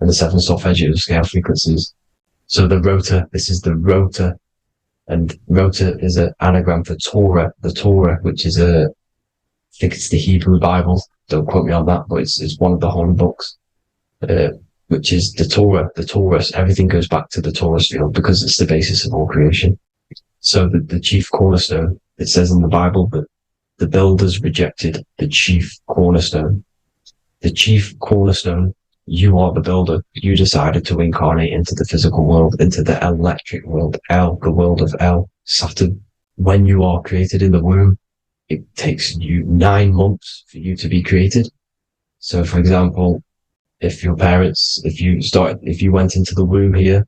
Speaker 2: and the 7 solfeggio scale frequencies. So the rotor, this is the rotor, and rotor is an anagram for Torah. The Torah, which is I think it's the Hebrew Bible. Don't quote me on that, but it's one of the holy books, which is the Torah, the Taurus. Everything goes back to the Taurus field because it's the basis of all creation. So the chief cornerstone, it says in the Bible that the builders rejected the chief cornerstone. The chief cornerstone, you are the builder. You decided to incarnate into the physical world, into the electric world, El, the world of El, Saturn. When you are created in the womb, it takes you 9 months for you to be created. So, for example, if your parents, if you went into the womb here,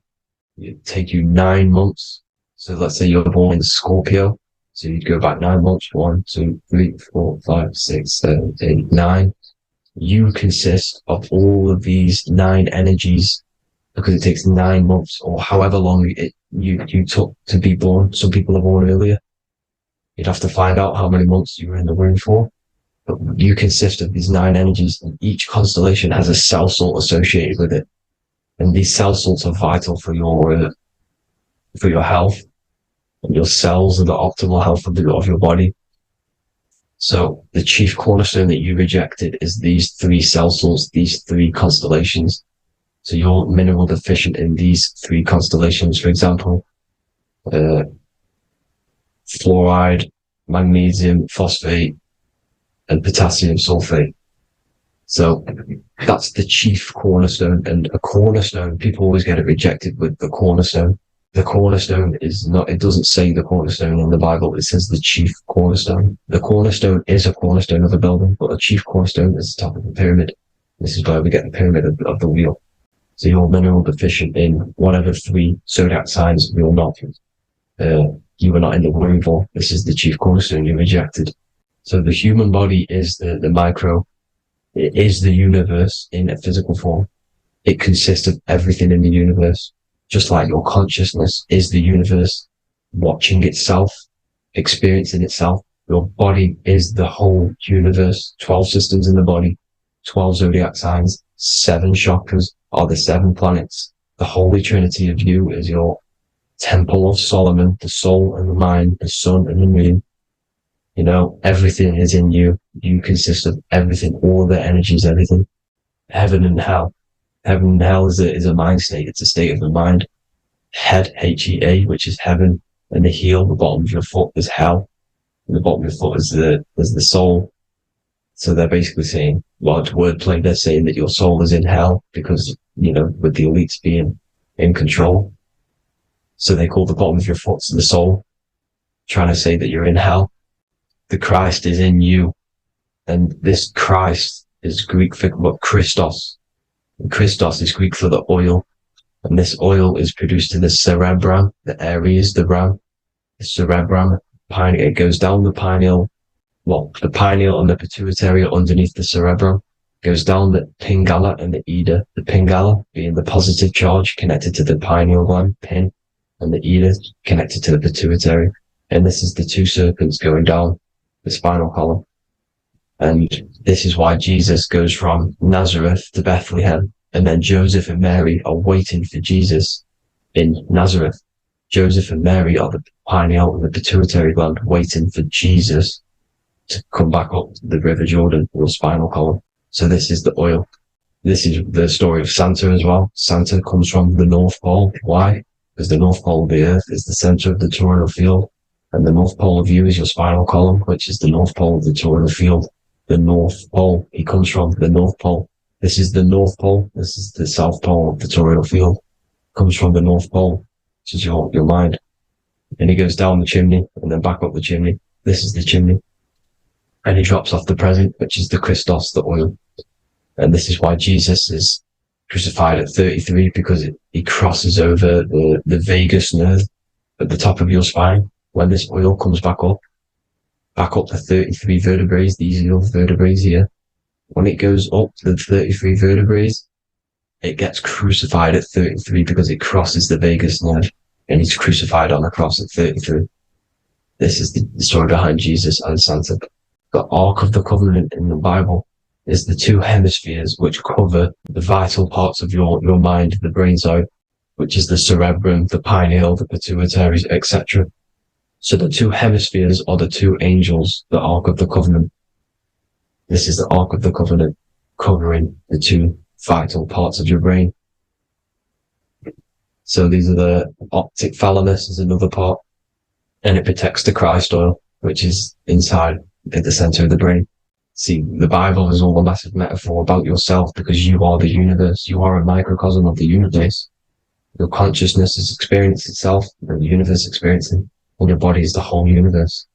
Speaker 2: it'd take you 9 months. So let's say you're born in Scorpio. So you'd go back 9 months, 1, 2, 3, 4, 5, 6, 7, 8, 9. You consist of all of these 9 energies because it takes 9 months or however long you took to be born. Some people are born earlier. You'd have to find out how many months you were in the womb for. But you consist of these 9 energies, and each constellation has a cell salt associated with it. And these cell salts are vital for your health. And your cells and the optimal health of your body. So the chief cornerstone that you rejected is these 3 cell salts, these 3 constellations. So you're mineral deficient in these 3 constellations. For example, fluoride, magnesium, phosphate, and potassium sulfate. So that's the chief cornerstone. And a cornerstone, people always get it rejected with the cornerstone. The cornerstone is not, it doesn't say the cornerstone in the Bible, it says the chief cornerstone. The cornerstone is a cornerstone of a building, but a chief cornerstone is the top of the pyramid. This is where we get the pyramid of the wheel. So you're mineral deficient in whatever 3 zodiac signs you're not. You were not in the womb for. This is the chief cornerstone you rejected. So the human body is the micro. It is the universe in a physical form. It consists of everything in the universe. Just like your consciousness is the universe watching itself, experiencing itself. Your body is the whole universe. 12 systems in the body, 12 zodiac signs, 7 chakras are the 7 planets. The Holy Trinity of you is your Temple of Solomon, the soul and the mind, the sun and the moon. You know, everything is in you. You consist of everything, all the energies, everything. Heaven and hell. Heaven and hell is a mind state. It's a state of the mind. Head, H-E-A, which is heaven, and the heel, the bottom of your foot, is hell. And the bottom of your foot is the soul. So they're basically saying, large wordplay, they're saying that your soul is in hell because, you know, with the elites being in control. So they call the bottom of your foot the soul, trying to say that you're in hell. The Christ is in you. And this Christ is Greek for Christos. Christos is Greek for the oil, and this oil is produced in the cerebrum, the Aries, the ram, the cerebrum, it goes down the pineal, the pineal and the pituitary are underneath the cerebrum, goes down the pingala and the ida, the pingala being the positive charge connected to the pineal gland, pin, and the ida connected to the pituitary, and this is the 2 serpents going down the spinal column. And this is why Jesus goes from Nazareth to Bethlehem, and then Joseph and Mary are waiting for Jesus in Nazareth. Joseph and Mary are the pineal and the pituitary gland waiting for Jesus to come back up the River Jordan or spinal column. So this is the oil. This is the story of Santa as well. Santa comes from the North Pole. Why? because the North Pole of the Earth is the center of the toroidal field, and the North Pole of you is your spinal column, which is the North Pole of the toroidal field. The North Pole, he comes from the North Pole. This is the North Pole. This is the South Pole of the toroidal field. Comes from the North Pole, which is your mind. And he goes down the chimney and then back up the chimney. This is the chimney. And he drops off the present, which is the Christos, the oil. And this is why Jesus is crucified at 33, because he crosses over the vagus nerve at the top of your spine. When this oil comes back up the 33 vertebrae, these are your vertebrae here. When it goes up the 33 vertebrae, it gets crucified at 33 because it crosses the vagus nerve, and he's crucified on the cross at 33. This is the story behind Jesus and Santa. The Ark of the Covenant in the Bible is the two hemispheres which cover the vital parts of your mind, the brain side, which is the cerebrum, the pineal, the pituitary, etc. So the two hemispheres are the two angels, the Ark of the Covenant. This is the Ark of the Covenant, covering the two vital parts of your brain. So these are the optic thalamus is another part, and it protects the Christ oil, which is inside at the center of the brain. See, the Bible is all a massive metaphor about yourself, because you are the universe. You are a microcosm of the universe. Your consciousness is experiencing itself, and the universe experiencing, and your body is the whole universe.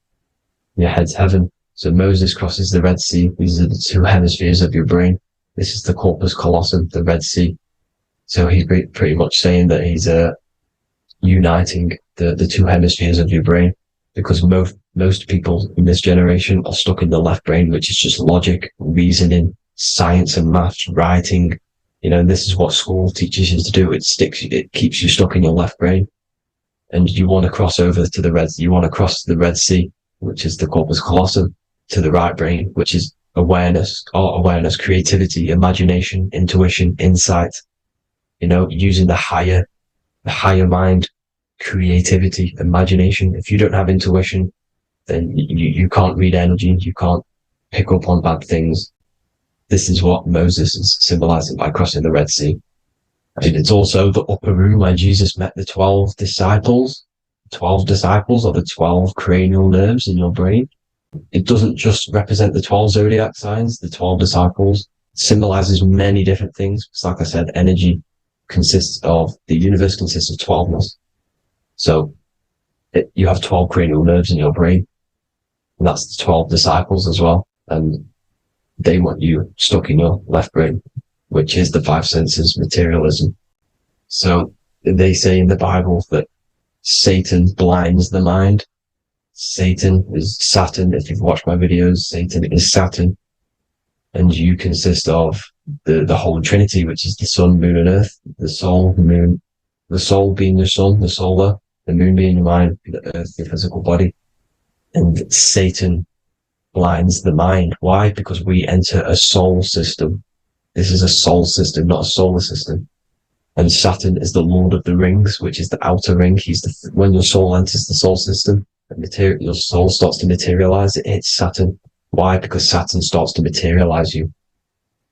Speaker 2: Your head's heaven. So Moses crosses the Red Sea. These are the two hemispheres of your brain. This is the corpus callosum, the Red Sea. So he's pretty much saying that he's uniting the two hemispheres of your brain, because most people in this generation are stuck in the left brain, which is just logic, reasoning, science and maths, writing. You know, this is what school teaches you to do. It keeps you stuck in your left brain. And you want to cross over to you want to cross the Red Sea, which is the corpus callosum, to the right brain, which is awareness, art awareness, creativity, imagination, intuition, insight, you know, using the higher mind, creativity, imagination. If you don't have intuition, then you can't read energy, you can't pick up on bad things. This is what Moses is symbolizing by crossing the Red Sea. And it's also the upper room where Jesus met the 12 disciples. 12 disciples are the 12 cranial nerves in your brain. It doesn't just represent the 12 zodiac signs. The 12 disciples symbolizes many different things. It's like I said, the universe consists of 12ness. So you have 12 cranial nerves in your brain, and that's the 12 disciples as well. And they want you stuck in your left brain, which is the five senses, materialism. So they say in the Bible that Satan blinds the mind. Satan is Saturn. If you've watched my videos, Satan is Saturn. And you consist of the whole Trinity, which is the sun, moon, and earth. The soul, the moon, the soul being your sun, the solar, the moon being your mind, the earth, your physical body. And Satan blinds the mind. Why? Because we enter a soul system. This is a soul system, not a solar system. And Saturn is the Lord of the Rings, which is the outer ring. When your soul enters the soul system, your soul starts to materialize. It hits Saturn. Why? Because Saturn starts to materialize you.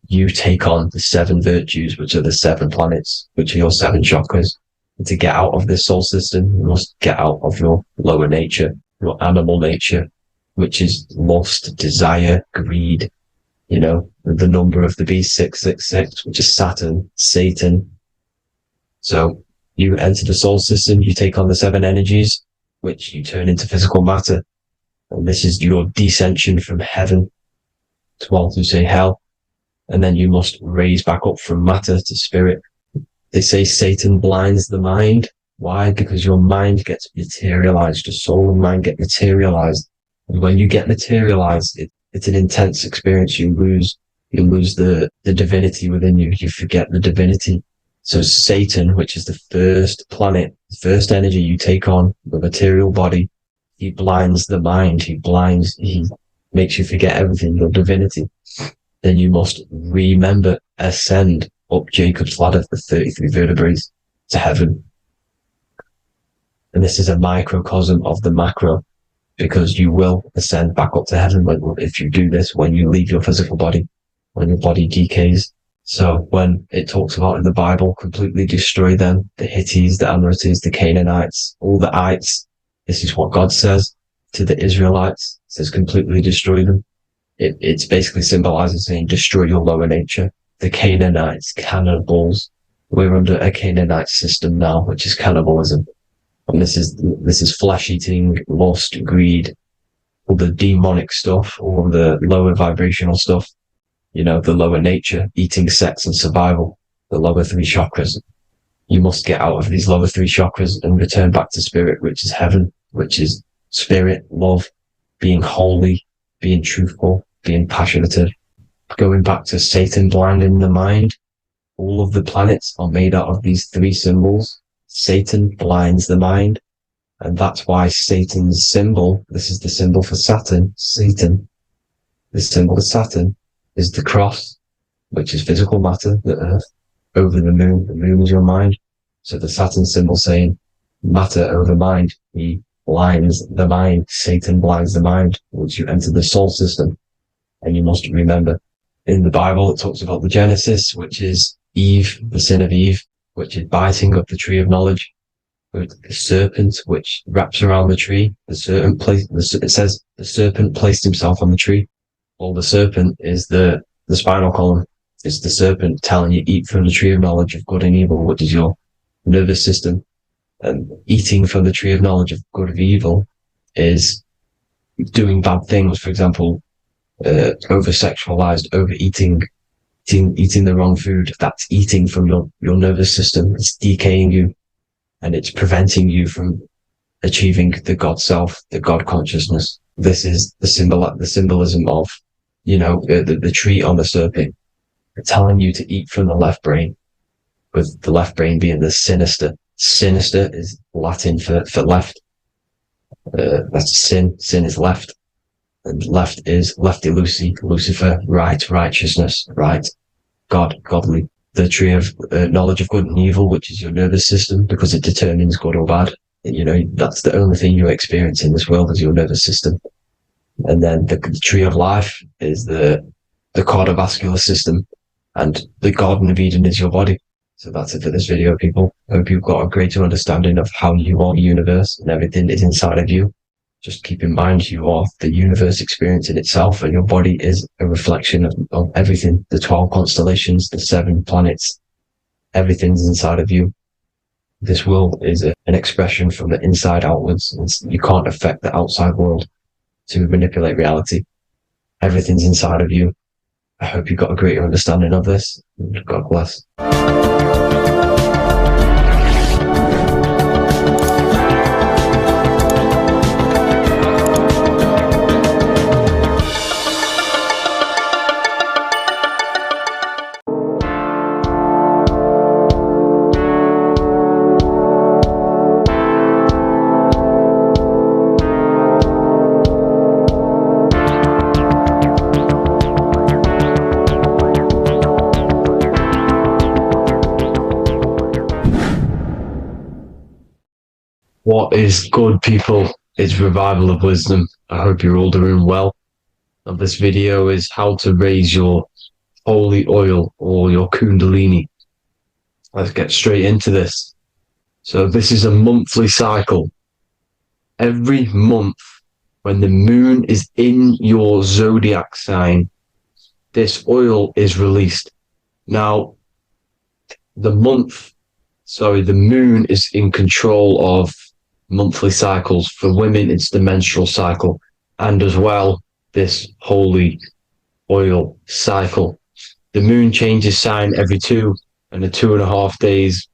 Speaker 2: You take on the 7 virtues, which are the 7 planets, which are your 7 chakras. And to get out of this soul system, you must get out of your lower nature, your animal nature, which is lust, desire, greed. You know, the number of the beast, 666, which is Saturn, Satan. So you enter the soul system, you take on the 7 energies, which you turn into physical matter. And this is your descension from heaven to all who say hell. And then you must raise back up from matter to spirit. They say Satan blinds the mind. Why? Because your mind gets materialized. Your soul and mind get materialized. And when you get materialized, it's an intense experience. You lose the divinity within you. You forget the divinity. So Satan, which is the first planet, the first energy you take on, the material body, he blinds the mind. He makes you forget everything, your divinity. Then you must remember, ascend up Jacob's ladder, the 33 vertebrae, to heaven. And this is a microcosm of the macro, because you will ascend back up to heaven if you do this, when you leave your physical body, when your body decays. So when it talks about in the Bible, completely destroy them, the Hittites, the Amorites, the Canaanites, all the ites, this is what God says to the Israelites. It says completely destroy them. It's basically symbolizing saying destroy your lower nature. The Canaanites, cannibals. We're under a Canaanite system now, which is cannibalism. And this is flesh eating, lust, greed, all the demonic stuff, all the lower vibrational stuff, you know, the lower nature, eating, sex, and survival, the lower three chakras. You must get out of these lower three chakras and return back to spirit, which is heaven, which is spirit, love, being holy, being truthful, being passionate, going back to Satan blinding the mind. All of the planets are made out of these three symbols. Satan blinds the mind. And that's why Satan's symbol, this is the symbol for Saturn, Satan, the symbol for Saturn is the cross, which is physical matter, the earth, over the moon is your mind. So the Saturn symbol saying matter over mind, he blinds the mind, Satan blinds the mind once you enter the soul system. And you must remember, in the Bible, it talks about the Genesis, which is Eve, the sin of Eve, which is biting of the tree of knowledge, with the serpent, which wraps around the tree. It says the serpent placed himself on the tree. Well, the serpent is the spinal column. It's the serpent telling you eat from the tree of knowledge of good and evil, which is your nervous system. And eating from the tree of knowledge of good and evil is doing bad things. For example, over-sexualized, overeating, eating the wrong food. That's eating from your nervous system. It's decaying you, and it's preventing you from achieving the God self, the God consciousness. This is the symbolism of, you know, the tree on the serpent, telling you to eat from the left brain, with the left brain being the sinister. Sinister is Latin for left. That's sin. Sin is left. And left is lefty Lucy, Lucifer, right, righteousness, right, God, godly. The tree of knowledge of good and evil, which is your nervous system, because it determines good or bad. You know, that's the only thing you experience in this world is your nervous system. And then the tree of life is the cardiovascular system, and the Garden of Eden is your body. So that's it for this video, people. I hope you've got a greater understanding of how you are the universe and everything is inside of you. Just keep in mind you are the universe experiencing itself, and your body is a reflection of everything. The 12 constellations, the 7 planets, everything's inside of you. This world is an expression from the inside outwards. You can't affect the outside world to manipulate reality. Everything's inside of you. I hope you got a greater understanding of this. God bless. What is good, people? It's Revival of Wisdom. I hope you're all doing well. And this video is how to raise your holy oil or your kundalini. Let's get straight into this. So this is a monthly cycle. Every month, when the moon is in your zodiac sign, this oil is released. Now, the moon is in control of monthly cycles. For women, it's the menstrual cycle, and as well, this holy oil cycle. The moon changes sign every 2.5 days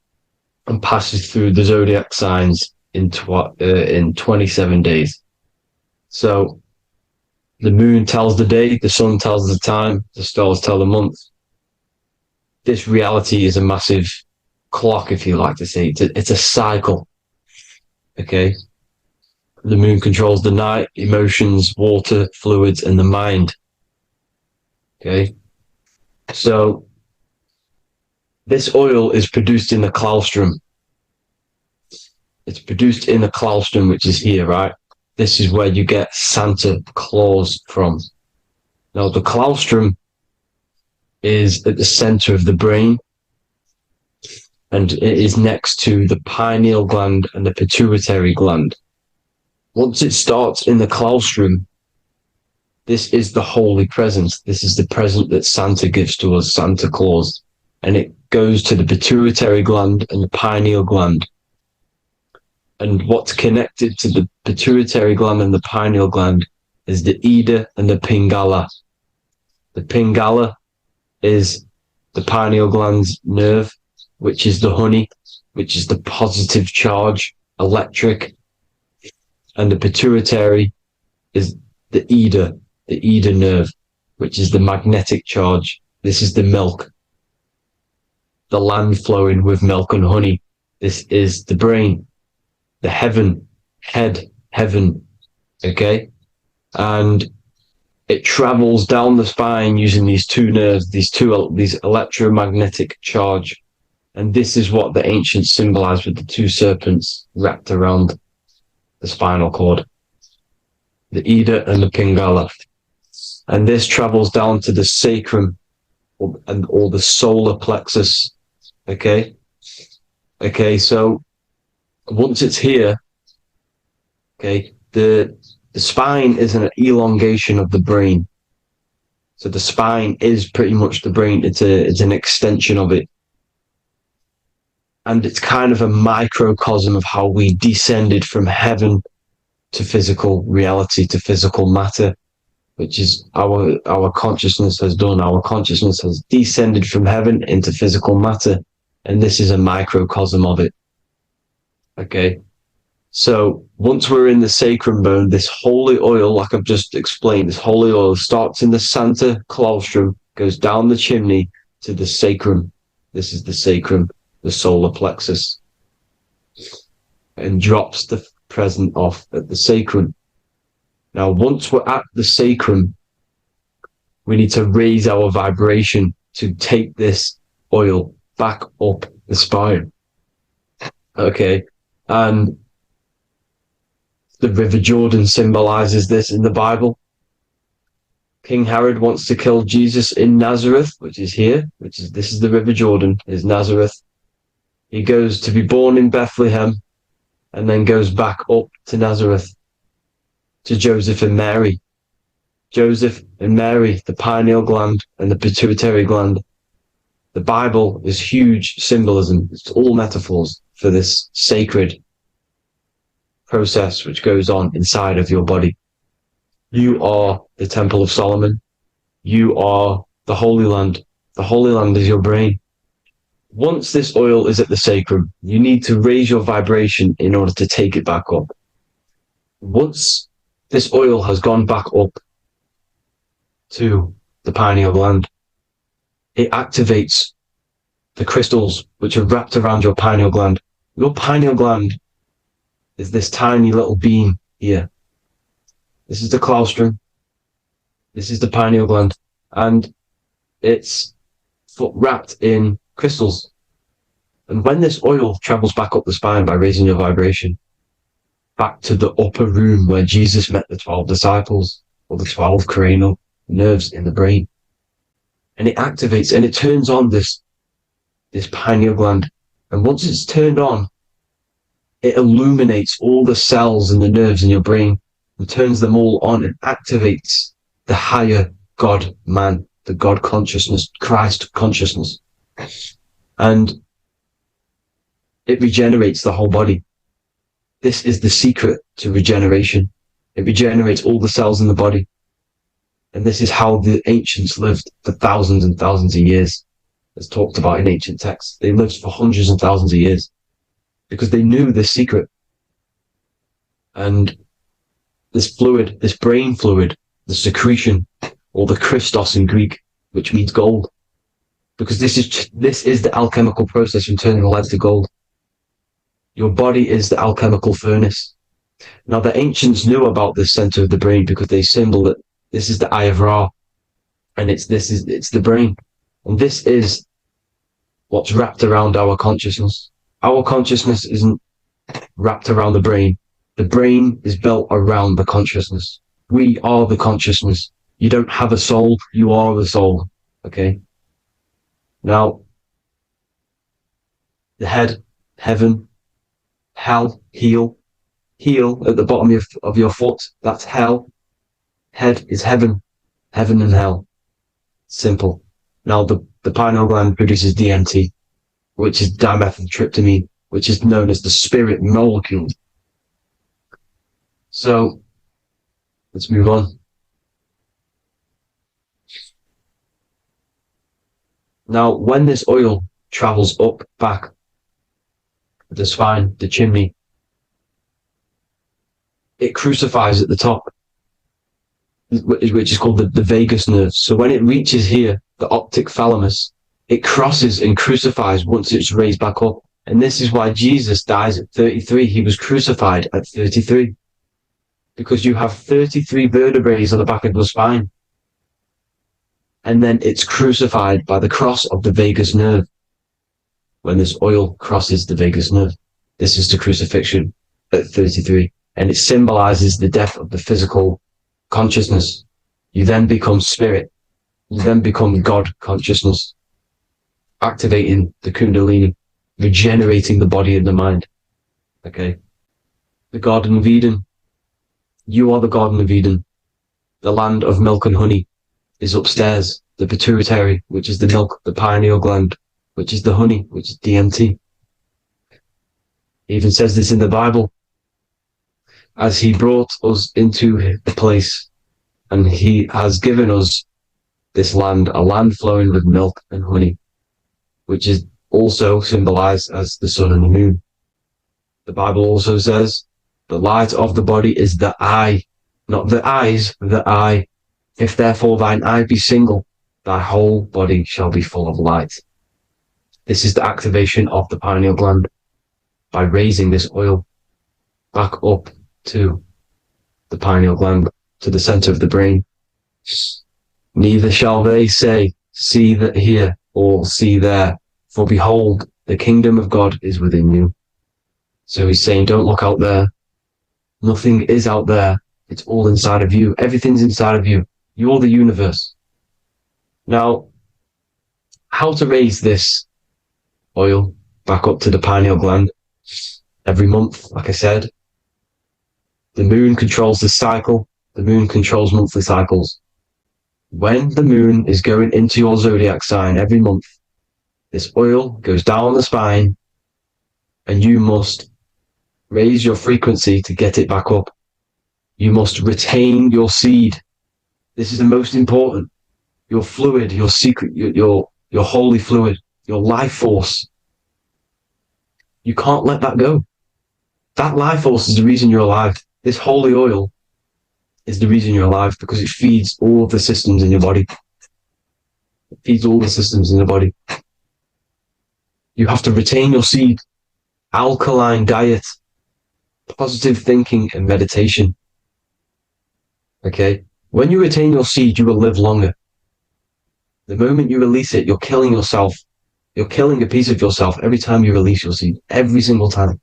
Speaker 2: and passes through the zodiac signs in 27 days. So the moon tells the day, the sun tells the time, the stars tell the month. This reality is a massive clock, if you like to say. It's a cycle. Okay. The moon controls the night, emotions, water, fluids, and the mind. Okay. So this oil is produced in the claustrum. It's produced in the claustrum, which is here, right? This is where you get Santa Claus from. Now, the claustrum is at the center of the brain, and it is next to the pineal gland and the pituitary gland. Once it starts in the claustrum, this is the holy present. This is the present that Santa gives to us, Santa Claus. And it goes to the pituitary gland and the pineal gland. And what's connected to the pituitary gland and the pineal gland is the Ida and the Pingala. The Pingala is the pineal gland's nerve, which is the honey, which is the positive charge, electric. And the pituitary is the Ida nerve, which is the magnetic charge. This is the milk, the land flowing with milk and honey. This is the brain, the heaven, heaven, okay? And it travels down the spine using these two nerves, these electromagnetic charge. And this is what the ancients symbolized with the two serpents wrapped around the spinal cord, the Ida and the Pingala. And this travels down to the sacrum or the solar plexus. Okay, so once it's here, okay, the spine is an elongation of the brain. So the spine is pretty much the brain. It's an extension of it. And it's kind of a microcosm of how we descended from heaven to physical reality, to physical matter, which is our consciousness has done. Our consciousness has descended from heaven into physical matter. And this is a microcosm of it. Okay. So once we're in the sacrum bone, this holy oil, like I've just explained, this holy oil starts in the Santa claustrum, goes down the chimney to the sacrum. This is the sacrum, the solar plexus, and drops the present off at the sacrum. Now, once we're at the sacrum, we need to raise our vibration to take this oil back up the spine. Okay. And the River Jordan symbolizes this in the Bible. King Herod wants to kill Jesus in Nazareth, which is here, this is the River Jordan, is Nazareth. He goes to be born in Bethlehem and then goes back up to Nazareth to Joseph and Mary. Joseph and Mary, the pineal gland and the pituitary gland. The Bible is huge symbolism. It's all metaphors for this sacred process which goes on inside of your body. You are the Temple of Solomon. You are the Holy Land. The Holy Land is your brain. Once this oil is at the sacrum, you need to raise your vibration in order to take it back up. Once this oil has gone back up to the pineal gland, it activates the crystals which are wrapped around your pineal gland. Your pineal gland is this tiny little beam here. This is the claustrum. This is the pineal gland. And it's wrapped in crystals. And when this oil travels back up the spine by raising your vibration, back to the upper room where Jesus met the 12 disciples, or the 12 cranial nerves in the brain, and it activates and it turns on this pineal gland. And once it's turned on, it illuminates all the cells and the nerves in your brain and turns them all on and activates the higher God man, the God consciousness, Christ consciousness. And it regenerates the whole body. This is the secret to regeneration. It regenerates all the cells in the body. And this is how the ancients lived for thousands and thousands of years. As talked about in ancient texts. They lived for hundreds and thousands of years because they knew this secret. And this fluid, this brain fluid, the secretion, or the Christos in Greek, which means gold, because this is the alchemical process from turning lead to gold. Your body is the alchemical furnace. Now, the ancients knew about this center of the brain because they symbol it. This is the Eye of Ra, and it's the brain. And this is what's wrapped around our consciousness. Our consciousness isn't wrapped around the brain. The brain is built around the consciousness. We are the consciousness. You don't have a soul, you are the soul. Okay? Now, the head, heaven, hell, heel at the bottom of your foot, that's hell. Head is heaven and hell. Simple. Now, the pineal gland produces DMT, which is dimethyltryptamine, which is known as the spirit molecule. So, let's move on. Now, when this oil travels up, back, the spine, the chimney, it crucifies at the top, which is called the vagus nerve. So when it reaches here, the optic thalamus, it crosses and crucifies once it's raised back up. And this is why Jesus dies at 33. He was crucified at 33. Because you have 33 vertebrae on the back of the spine. And then it's crucified by the cross of the vagus nerve. When this oil crosses the vagus nerve, this is the crucifixion at 33. And it symbolizes the death of the physical consciousness. You then become spirit. You then become God consciousness, activating the Kundalini, regenerating the body and the mind. Okay. The Garden of Eden. You are the Garden of Eden. The land of milk and honey is upstairs. The pituitary, which is the milk, the pineal gland, which is the honey, which is DMT. It even says this in the Bible. As he brought us into the place, and he has given us this land, a land flowing with milk and honey, which is also symbolized as the sun and the moon. The Bible also says, the light of the body is the eye, not the eyes, the eye. If therefore thine eye be single, thy whole body shall be full of light. This is the activation of the pineal gland by raising this oil back up to the pineal gland, to the center of the brain. Neither shall they say, see that here, or see there, for behold, the kingdom of God is within you. So he's saying, don't look out there. Nothing is out there. It's all inside of you. Everything's inside of you. You're the universe. Now, how to raise this oil back up to the pineal gland? Every month, like I said. The moon controls the cycle. The moon controls monthly cycles. When the moon is going into your zodiac sign every month, this oil goes down the spine, and you must raise your frequency to get it back up. You must retain your seed. This is the most important. Your fluid, your secret, your holy fluid, your life force. You can't let that go. That life force is the reason you're alive. This holy oil is the reason you're alive, because it feeds all of the systems in your body. It feeds all the systems in the body. You have to retain your seed. Alkaline diet, positive thinking, and meditation. Okay? When you retain your seed, you will live longer. The moment you release it, you're killing yourself. You're killing a piece of yourself every time you release your seed. Every single time.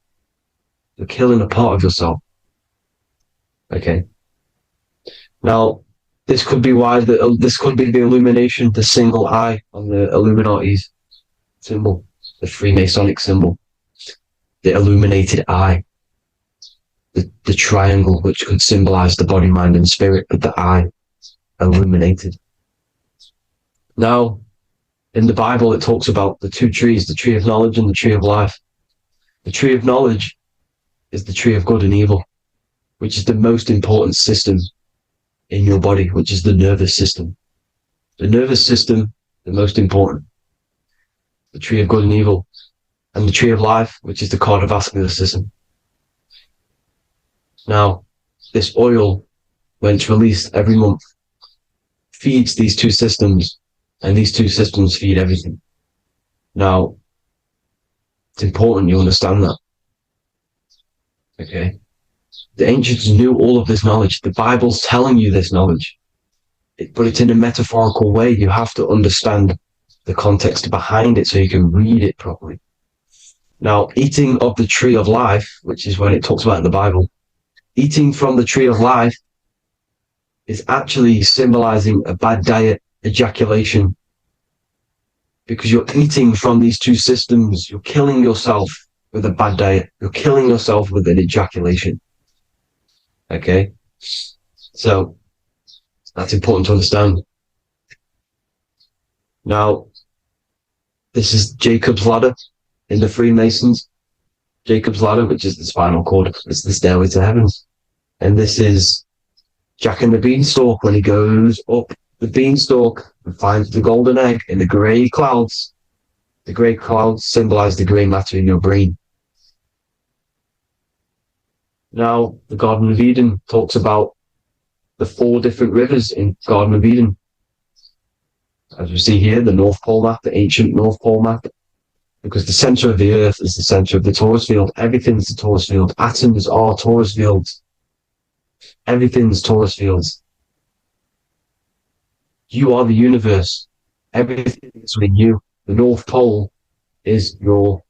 Speaker 2: You're killing a part of yourself. Okay? Now, this could be why this could be the illumination, the single eye on the Illuminati's symbol, the Freemasonic symbol, the illuminated eye, the triangle, which could symbolize the body, mind, and spirit, but the eye illuminated. Now, in the Bible, it talks about the two trees, the tree of knowledge and the tree of life. The tree of knowledge is the tree of good and evil, which is the most important system in your body, which is the nervous system. The nervous system, the most important. The tree of good and evil. And the tree of life, which is the cardiovascular system. Now, this oil, when it's released every month, feeds these two systems, and these two systems feed everything. Now, it's important you understand that. Okay? The ancients knew all of this knowledge. The Bible's telling you this knowledge. But it's in a metaphorical way. You have to understand the context behind it so you can read it properly. Now, eating of the tree of life, which is when it talks about in the Bible, eating from the tree of life is actually symbolizing a bad diet, ejaculation. because you're eating from these two systems. You're killing yourself with a bad diet. You're killing yourself with an ejaculation. Okay? So that's important to understand. Now, this is Jacob's ladder in the Freemasons. Jacob's ladder, which is the spinal cord. It's the stairway to heaven. And this is Jack and the Beanstalk when he goes up the beanstalk and finds the golden egg in the grey clouds. The grey clouds symbolize the grey matter in your brain. Now, the Garden of Eden talks about the 4 different rivers in Garden of Eden. As we see here, the North Pole map, the ancient North Pole map, because the center of the earth is the center of the torus field. Everything's the torus field. Atoms are torus fields. Everything's torus fields. You are the universe. Everything is within you. The North Pole is your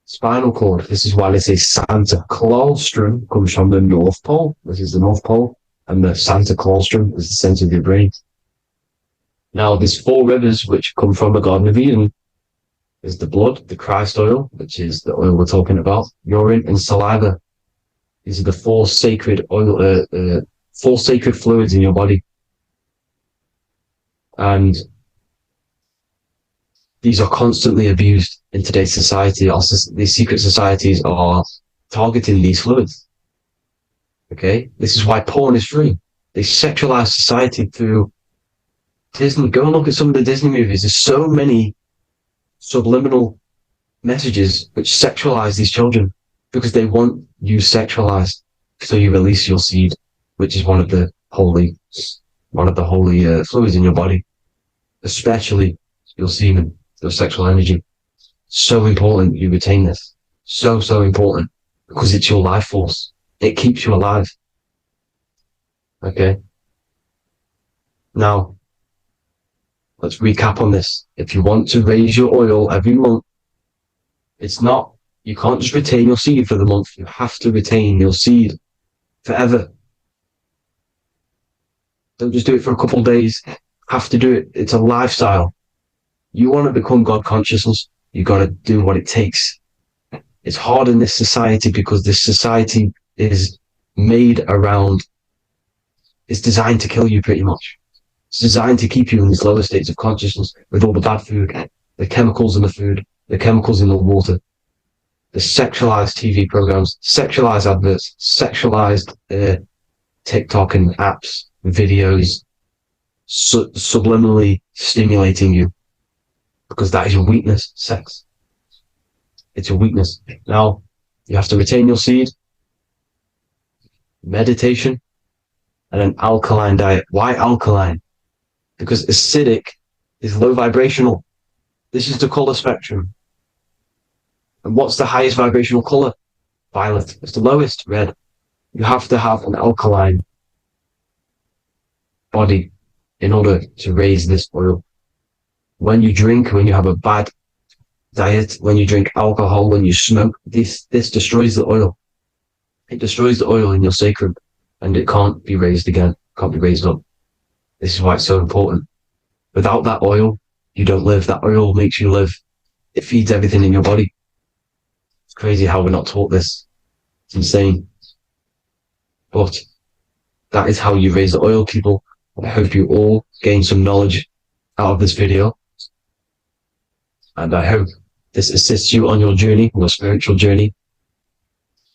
Speaker 2: spinal cord. This is why they say Santa Claustrum comes from the North Pole. This is the North Pole. And the Santa Claustrum is the center of your brain. Now, there's 4 rivers which come from the Garden of Eden. There's the blood, the Christ oil, which is the oil we're talking about, urine, and saliva. These are the 4 sacred oil, 4 sacred fluids in your body. And these are constantly abused in today's society. These secret societies are targeting these fluids. Okay? This is why porn is free. They sexualize society through Disney. Go and look at some of the Disney movies. There's so many subliminal messages which sexualize these children because they want you sexualized. So you release your seed, which is one of the holy fluids in your body, especially your semen, your sexual energy. So important you retain this. So important because it's your life force. It keeps you alive. Okay. Now, let's recap on this. If you want to raise your oil every month, you can't just retain your seed for the month. You have to retain your seed forever. Don't just do it for a couple of days. Have to do it. It's a lifestyle. You want to become God consciousness, you got to do what it takes. It's hard in this society because this society is it's designed to kill you pretty much. It's designed to keep you in these lower states of consciousness with all the bad food, the chemicals in the food, the chemicals in the water, the sexualized TV programs, sexualized adverts, sexualized TikTok and apps, videos, subliminally stimulating you. Because that is your weakness, sex. It's your weakness. Now, you have to retain your seed, meditation, and an alkaline diet. Why alkaline? Because acidic is low vibrational. This is the color spectrum. And what's the highest vibrational color? Violet. It's the lowest, red. You have to have an alkaline body in order to raise this oil. When you drink, when you have a bad diet, when you drink alcohol, when you smoke, this destroys the oil. It destroys the oil in your sacrum and it can't be raised again, can't be raised up. This is why it's so important. Without that oil, you don't live. That oil makes you live. It feeds everything in your body. It's crazy how we're not taught this. It's insane. But that is how you raise the oil, people. I hope you all gain some knowledge out of this video. And I hope this assists you on your journey, your spiritual journey.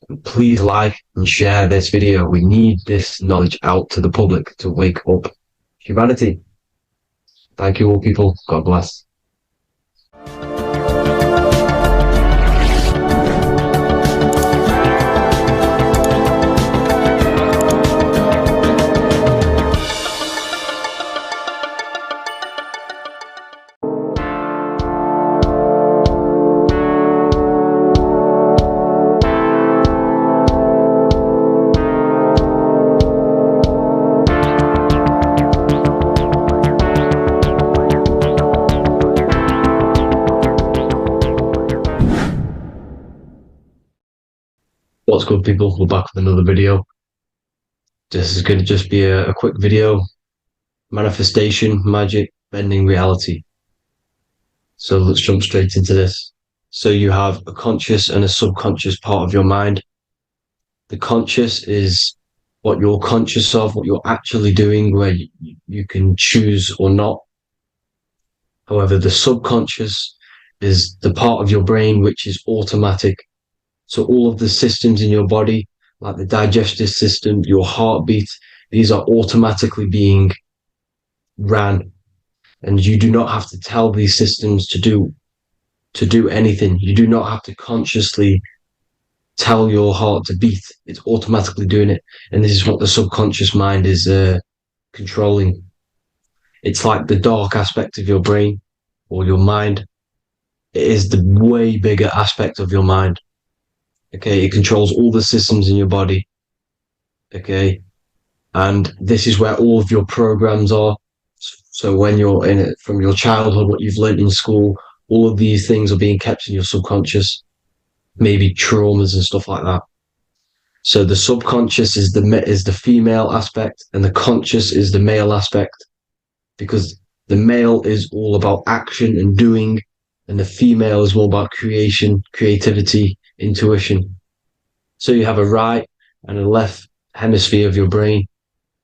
Speaker 2: And please like and share this video. We need this knowledge out to the public to wake up humanity. Thank you all, people. God bless. What's good, people? We're back with another video. This is going to just be a quick video. Manifestation, magic, bending reality. So let's jump straight into this. So you have a conscious and a subconscious part of your mind. The conscious is what you're conscious of, what you're actually doing, where you can choose or not. However, the subconscious is the part of your brain which is automatic. So all of the systems in your body, like the digestive system, your heartbeat, these are automatically being ran. And you do not have to tell these systems to do anything. You do not have to consciously tell your heart to beat. It's automatically doing it. And this is what the subconscious mind is controlling. It's like the dark aspect of your brain or your mind. It is the way bigger aspect of your mind. Okay, it controls all the systems in your body. Okay, and this is where all of your programs are. So when you're in it from your childhood, what you've learned in school, all of these things are being kept in your subconscious, maybe traumas and stuff like that. So the subconscious is the female aspect, and the conscious is the male aspect, because the male is all about action and doing, and the female is more about creation, creativity, intuition. So you have a right and a left hemisphere of your brain,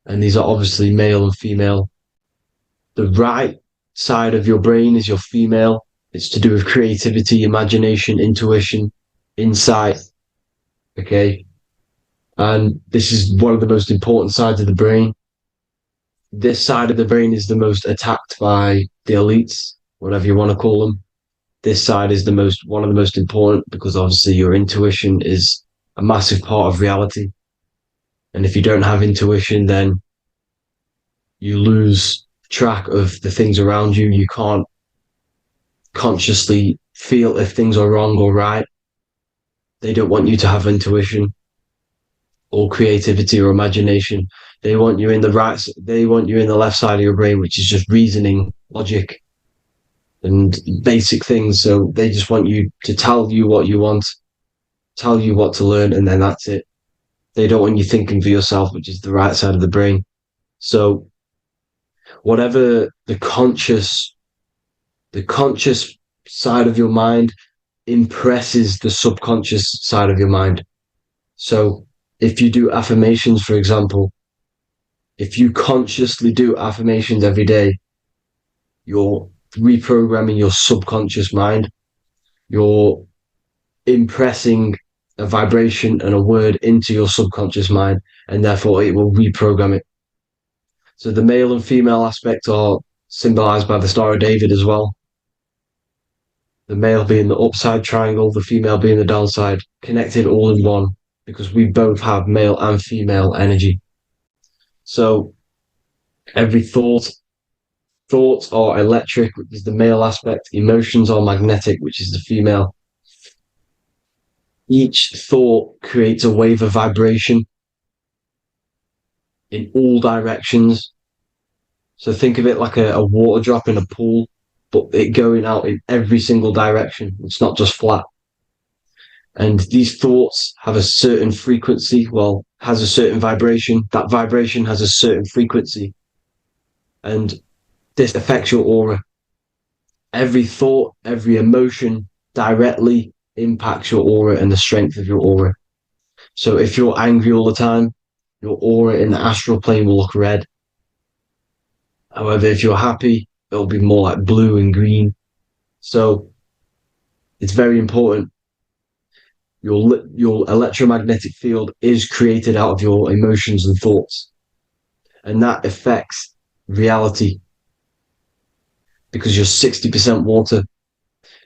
Speaker 2: and these are obviously male and female. The right side of your brain is your female. It's to do with creativity, imagination, intuition, insight. Okay. And this is one of the most important sides of the brain. This side of the brain is the most attacked by the elites, whatever you want to call them. This side is one of the most important, because obviously your intuition is a massive part of reality. And if you don't have intuition, then you lose track of the things around you. You can't consciously feel if things are wrong or right. They don't want you to have intuition or creativity or imagination. They want you in the left side of your brain, which is just reasoning, logic, and basic things. So they just want you to tell you what you want, tell you what to learn, and then that's it. They don't want you thinking for yourself, which is the right side of the brain. So whatever the conscious side of your mind impresses the subconscious side of your mind. So if you do affirmations, for example, if you consciously do affirmations every day, you're reprogramming your subconscious mind. You're impressing a vibration and a word into your subconscious mind, and therefore it will reprogram it. So the male and female aspect are symbolized by the Star of David as well. The male being the upside triangle, the female being the downside, connected all in one, because we both have male and female energy. So every thoughts are electric, which is the male aspect. Emotions are magnetic, which is the female. Each thought creates a wave of vibration in all directions. So think of it like a water drop in a pool, but it going out in every single direction. It's not just flat. And these thoughts have a certain frequency, has a certain vibration. That vibration has a certain frequency. And this affects your aura. Every thought, every emotion directly impacts your aura and the strength of your aura. So if you're angry all the time, your aura in the astral plane will look red. However, if you're happy, it'll be more like blue and green. So it's very important. Your electromagnetic field is created out of your emotions and thoughts. And that affects reality, because you're 60% water,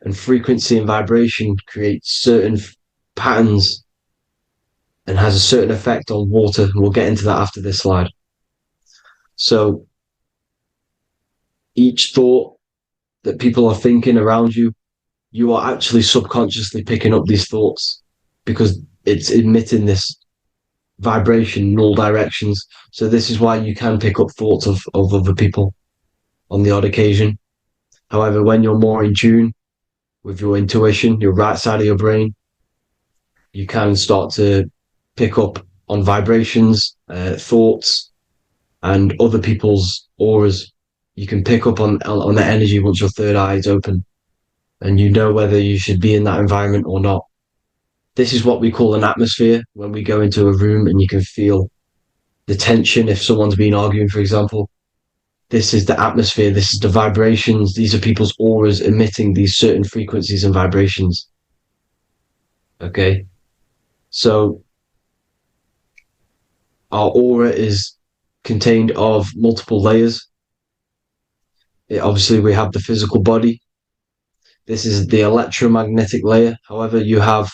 Speaker 2: and frequency and vibration creates certain patterns and has a certain effect on water. And we'll get into that after this slide. So each thought that people are thinking around you, you are actually subconsciously picking up these thoughts, because it's emitting this vibration in all directions. So this is why you can pick up thoughts of other people on the odd occasion. However, when you're more in tune with your intuition, your right side of your brain, you can start to pick up on vibrations, thoughts, and other people's auras. You can pick up on the energy once your third eye is open. and you know whether you should be in that environment or not. This is what we call an atmosphere when we go into a room and you can feel the tension if someone's been arguing, for example. This is the atmosphere, this is the vibrations, these are people's auras emitting these certain frequencies and vibrations. Okay? So our aura is contained of multiple layers. Obviously, we have the physical body. This is the electromagnetic layer. However, you have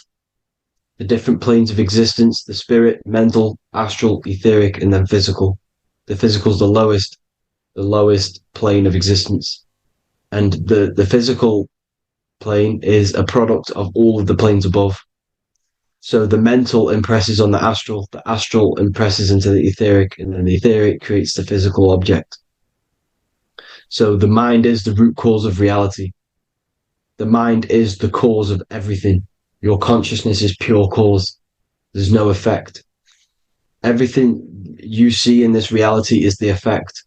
Speaker 2: the different planes of existence, the spirit, mental, astral, etheric, and then physical. The physical is the lowest plane of existence. And the physical plane is a product of all of the planes above. So the mental impresses on the astral impresses into the etheric, and then the etheric creates the physical object. So the mind is the root cause of reality. The mind is the cause of everything. Your consciousness is pure cause. There's no effect. Everything you see in this reality is the effect.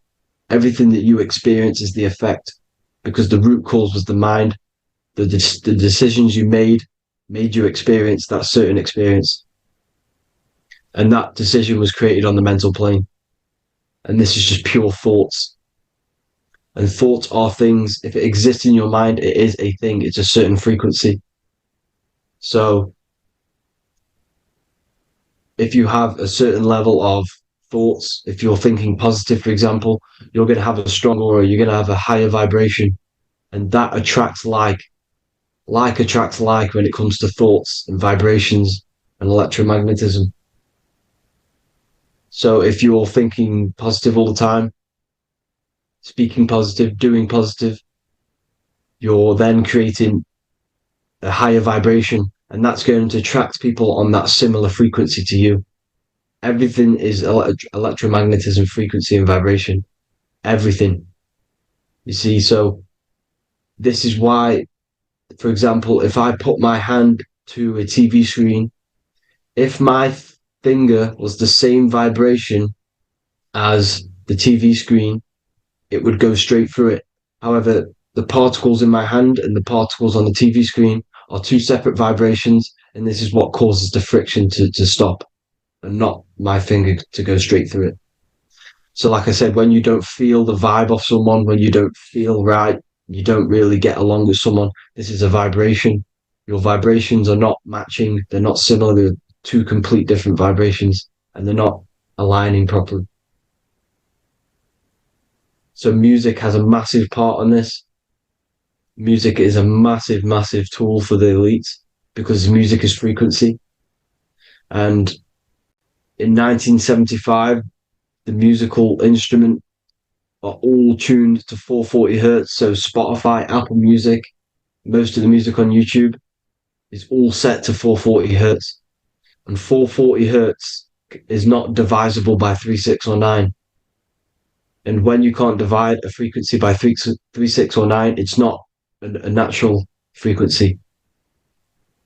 Speaker 2: Everything that you experience is the effect, because the root cause was the mind. The decisions you made you experience that certain experience. And that decision was created on the mental plane. And this is just pure thoughts. And thoughts are things. If it exists in your mind, it is a thing. It's a certain frequency. So if you have a certain level of thoughts, if you're thinking positive, for example, you're going to have a strong aura, you're going to have a higher vibration. And that attracts like. Like attracts like when it comes to thoughts and vibrations and electromagnetism. So if you're thinking positive all the time, speaking positive, doing positive, you're then creating a higher vibration, and that's going to attract people on that similar frequency to you. Everything is electromagnetism, frequency, and vibration. Everything. You see, so this is why, for example, if I put my hand to a TV screen, if my finger was the same vibration as the TV screen, it would go straight through it. However, the particles in my hand and the particles on the TV screen are two separate vibrations, and this is what causes the friction to stop, and not my finger to go straight through it. So like I said, when you don't feel the vibe of someone, when you don't feel right, you don't really get along with someone, this is a vibration. Your vibrations are not matching, they're not similar, they're two complete different vibrations, and they're not aligning properly. So music has a massive part on this. Music is a massive, massive tool for the elites, because music is frequency. And in 1975, the musical instrument are all tuned to 440 hertz. So Spotify, Apple Music, most of the music on YouTube is all set to 440 hertz. And 440 hertz is not divisible by 3, 6, or 9. And when you can't divide a frequency by 3, 6, or 9, it's not a natural frequency.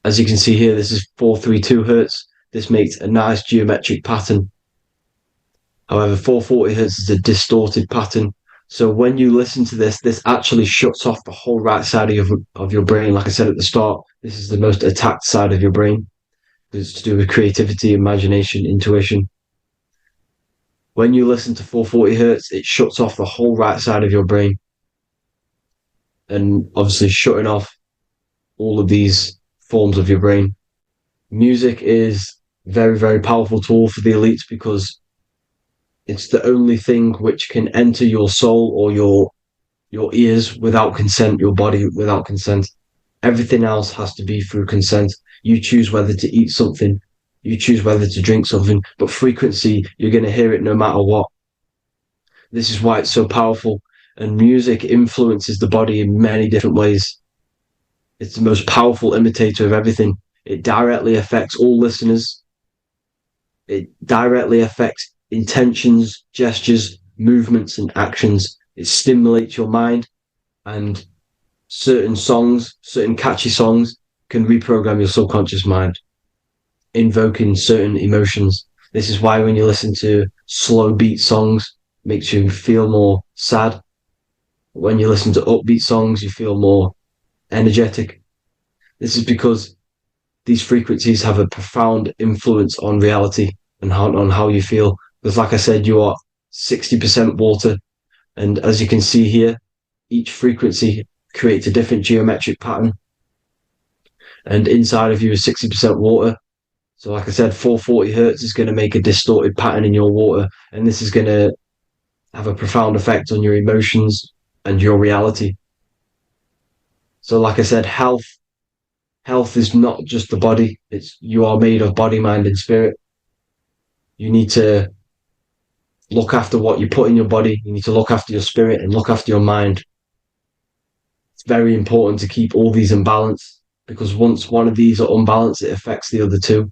Speaker 2: As you can see here, this is 432 hertz. This makes a nice geometric pattern. However, 440 hertz is a distorted pattern. So when you listen to this, this actually shuts off the whole right side of your brain. Like I said at the start, this is the most attacked side of your brain. It's to do with creativity, imagination, intuition. When you listen to 440 hertz, it shuts off the whole right side of your brain. And obviously shutting off all of these forms of your brain. Music is a very, very powerful tool for the elites, because it's the only thing which can enter your soul or your ears without consent, your body without consent. Everything else has to be through consent. You choose whether to eat something, you choose whether to drink something, but frequency, you're going to hear it no matter what. This is why it's so powerful. And music influences the body in many different ways. It's the most powerful imitator of everything. It directly affects all listeners. It directly affects intentions, gestures, movements, and actions. It stimulates your mind, and certain songs, certain catchy songs, can reprogram your subconscious mind, invoking certain emotions. This is why when you listen to slow beat songs, it makes you feel more sad. When you listen to upbeat songs, you feel more energetic. This is because these frequencies have a profound influence on reality and on how you feel. Because like I said, you are 60% water. And as you can see here, each frequency creates a different geometric pattern. And inside of you is 60% water. So like I said, 440 hertz is going to make a distorted pattern in your water. And this is going to have a profound effect on your emotions and your reality. So like I said, health is not just the body. You are made of body, mind, and spirit. You need to look after what you put in your body. You need to look after your spirit and look after your mind. It's very important to keep all these in balance, because once one of these are unbalanced, it affects the other two.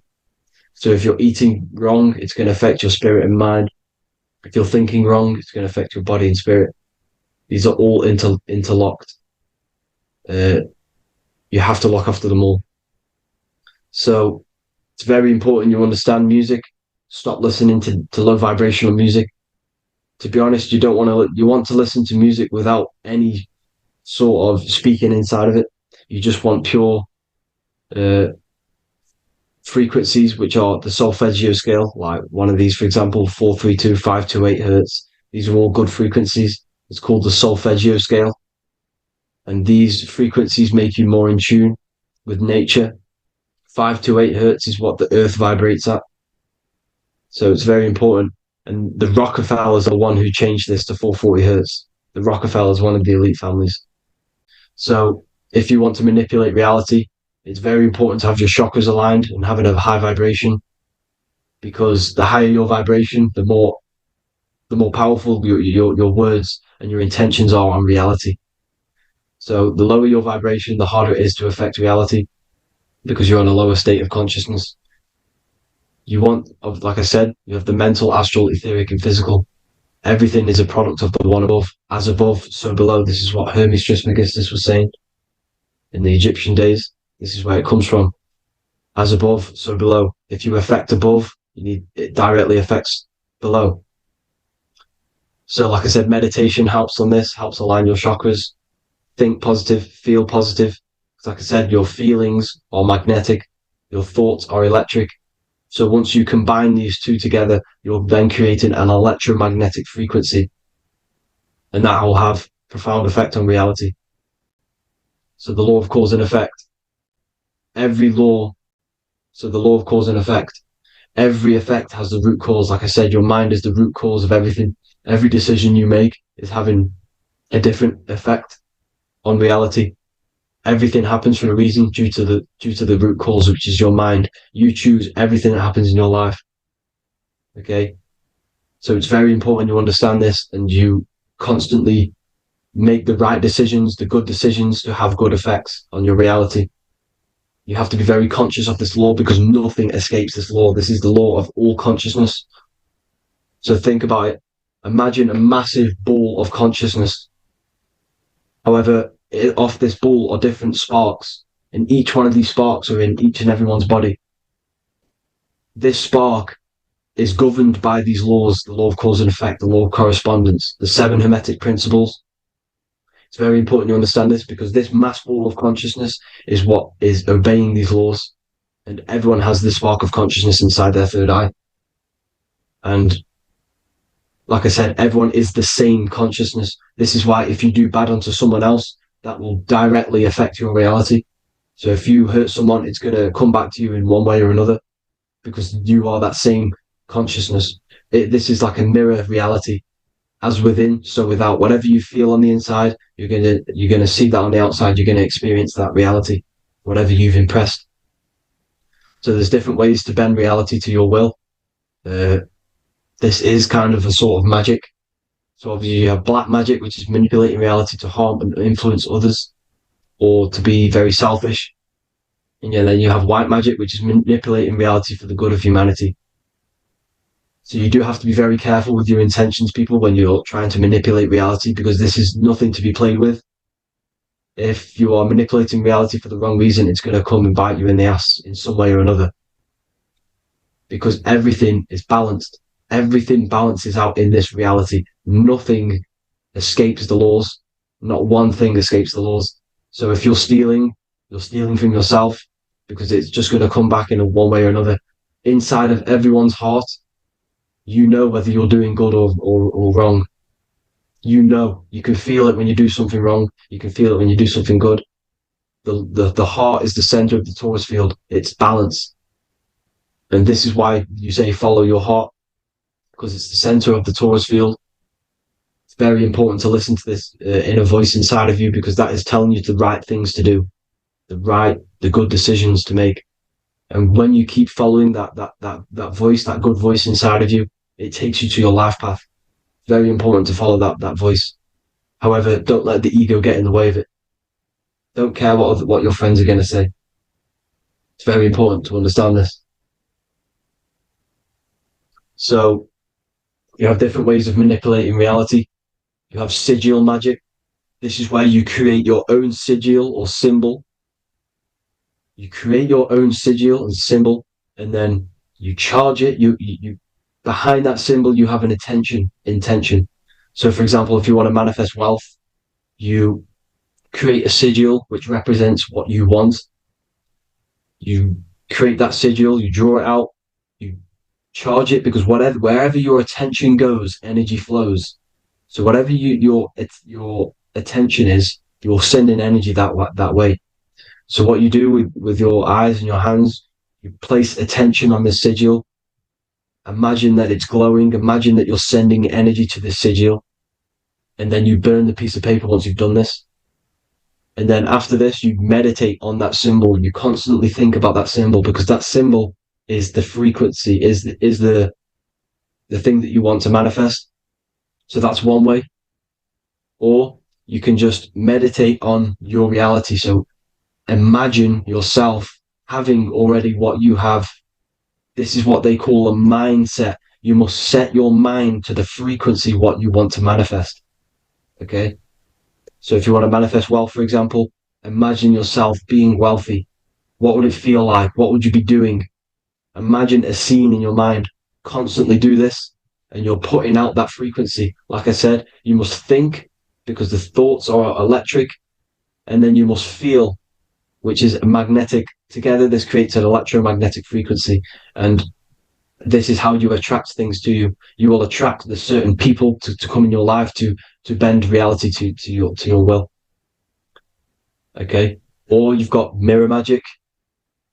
Speaker 2: So if you're eating wrong, it's going to affect your spirit and mind. If you're thinking wrong, it's going to affect your body and spirit. These are all interlocked. You have to look after them all. So it's very important you understand music. Stop listening to low vibrational music. To be honest, you want to listen to music without any sort of speaking inside of it. You just want pure frequencies, which are the solfeggio scale, like one of these, for example, 432, 528 hertz. These are all good frequencies. It's called the solfeggio scale. And these frequencies make you more in tune with nature. 528 hertz is what the earth vibrates at. So it's very important. And the Rockefellers are the one who changed this to 440 hertz. The Rockefellers, one of the elite families. So if you want to manipulate reality, it's very important to have your chakras aligned and having a high vibration, because the higher your vibration, the more powerful your words and your intentions are on reality. So the lower your vibration, the harder it is to affect reality, because you're on a lower state of consciousness. Like I said, you have the mental, astral, etheric, and physical. Everything is a product of the one above. As above, so below. This is what Hermes Trismegistus was saying in the Egyptian days. This is where it comes from. As above, so below. If you affect above, it directly affects below. So like I said, meditation helps on this, helps align your chakras. Think positive, feel positive. Like I said, your feelings are magnetic, your thoughts are electric. So once you combine these two together, you're then creating an electromagnetic frequency. And that will have profound effect on reality. So the law of cause and effect. The law of cause and effect. Every effect has the root cause. Like I said, your mind is the root cause of everything. Every decision you make is having a different effect on reality. Everything happens for a reason due to the root cause, which is your mind. You choose everything that happens in your life. Okay? So it's very important you understand this and you constantly make the right decisions, the good decisions, to have good effects on your reality. You have to be very conscious of this law, because nothing escapes this law. This is the law of all consciousness. So think about it. Imagine a massive ball of consciousness. However, off this ball are different sparks, and each one of these sparks are in each and everyone's body. This spark is governed by these laws, the law of cause and effect, the law of correspondence, the 7 hermetic principles. It's very important you understand this, because this mass ball of consciousness is what is obeying these laws, and everyone has this spark of consciousness inside their third eye. And like I said, everyone is the same consciousness. This is why if you do bad onto someone else, that will directly affect your reality. So if you hurt someone, it's going to come back to you in one way or another, because you are that same consciousness. This is like a mirror reality. As within, so without. Whatever you feel on the inside, you're gonna see that on the outside. You're gonna experience that reality, whatever you've impressed. So there's different ways to bend reality to your will. This is kind of a sort of magic. So obviously you have black magic, which is manipulating reality to harm and influence others, or to be very selfish. And then you have white magic, which is manipulating reality for the good of humanity. So you do have to be very careful with your intentions, people, when you're trying to manipulate reality, because this is nothing to be played with. If you are manipulating reality for the wrong reason, it's going to come and bite you in the ass in some way or another. Because everything is balanced. Everything balances out in this reality. Nothing escapes the laws. Not one thing escapes the laws. So if you're stealing from yourself because it's just going to come back in a one way or another. Inside of everyone's heart, you know whether you're doing good or wrong. You know, you can feel it when you do something wrong. You can feel it when you do something good. The heart is the center of the torus field. It's balance. And this is why you say follow your heart, because it's the center of the torus field. It's very important to listen to this inner voice inside of you, because that is telling you the right things to do, the good decisions to make. And when you keep following that voice, that good voice inside of you, it takes you to your life path. Very important to follow that voice. However, don't let the ego get in the way of it. Don't care what your friends are going to say. It's very important to understand this. So you have different ways of manipulating reality. You have sigil magic. This is where you create your own sigil or symbol. You create your own sigil and symbol, and then you charge it. You behind that symbol, you have an intention. So, for example, if you want to manifest wealth, you create a sigil which represents what you want. You create that sigil, you draw it out, you charge it, because wherever your attention goes, energy flows. So whatever your attention is, you're sending energy that way. So what you do with your eyes and your hands, you place attention on the sigil. Imagine that it's glowing. Imagine that you're sending energy to the sigil. And then you burn the piece of paper once you've done this. And then after this, you meditate on that symbol. You constantly think about that symbol, because that symbol is the frequency, is the thing that you want to manifest. So that's one way. Or you can just meditate on your reality. So imagine yourself having already what you have. This is what they call a mindset. You must set your mind to the frequency what you want to manifest. Okay? So if you want to manifest wealth, for example, imagine yourself being wealthy. What would it feel like? What would you be doing? Imagine a scene in your mind. Constantly do this, and you're putting out that frequency. Like I said, you must think, because the thoughts are electric, and then you must feel, which is magnetic. Together, this creates an electromagnetic frequency, and this is how you attract things to you. You will attract the certain people to come in your life to bend reality to your will. Okay? Or you've got mirror magic.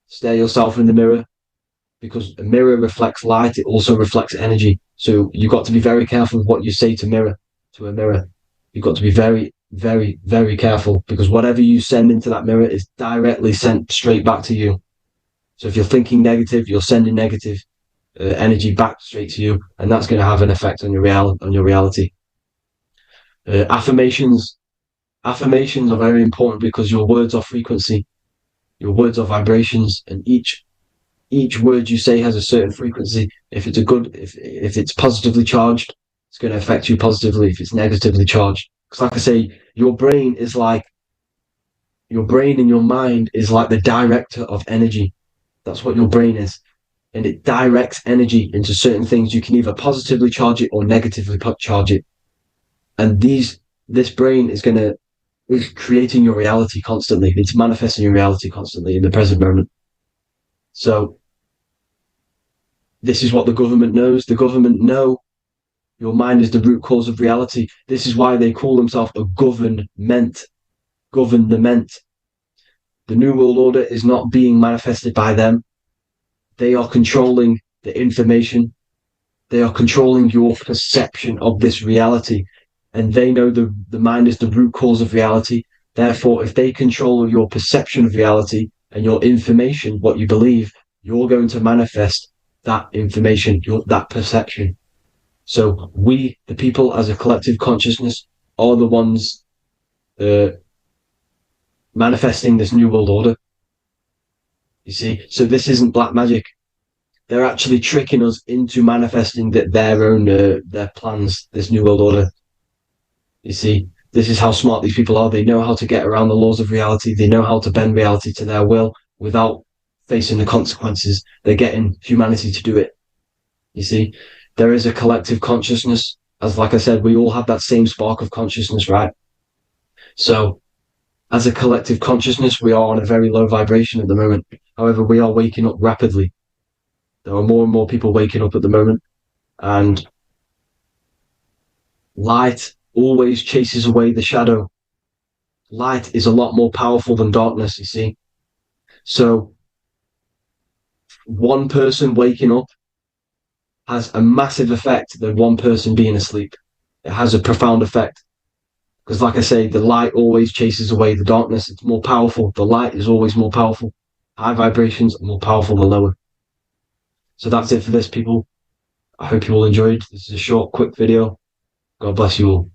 Speaker 2: Stare yourself in the mirror, because a mirror reflects light. It also reflects energy. So you've got to be very careful with what you say to a mirror. You've got to be very, very, very careful, because whatever you send into that mirror is directly sent straight back to you. So if you're thinking negative, you're sending negative energy back straight to you, and that's going to have an effect on your reality. Affirmations are very important, because your words are frequency, your words are vibrations, and each word you say has a certain frequency. If it's positively charged, it's going to affect you positively. If it's negatively charged, because like I say, your brain and your mind is like the director of energy. That's what your brain is. And it directs energy into certain things. You can either positively charge it or negatively charge it. And this brain is creating your reality constantly. It's manifesting your reality constantly in the present moment. So this is what the government knows. The government know your mind is the root cause of reality. This is why they call themselves a government. Government. The New World Order is not being manifested by them. They are controlling the information. They are controlling your perception of this reality. And they know the mind is the root cause of reality. Therefore, if they control your perception of reality and your information, what you believe, you're going to manifest that information, that perception. So we, the people as a collective consciousness, are the ones manifesting this New World Order. You see, so this isn't black magic. They're actually tricking us into manifesting their plans, this New World Order. You see, this is how smart these people are. They know how to get around the laws of reality. They know how to bend reality to their will without facing the consequences. They're getting humanity to do it. You see, there is a collective consciousness. As like I said, we all have that same spark of consciousness, right? So as a collective consciousness, we are on a very low vibration at the moment. However, we are waking up rapidly. There are more and more people waking up at the moment, and light always chases away the shadow. Light is a lot more powerful than darkness, you see. So one person waking up has a massive effect than one person being asleep. It has a profound effect. Because like I say, the light always chases away the darkness. It's more powerful. The light is always more powerful. High vibrations are more powerful than lower. So that's it for this, people. I hope you all enjoyed. This is a short, quick video. God bless you all.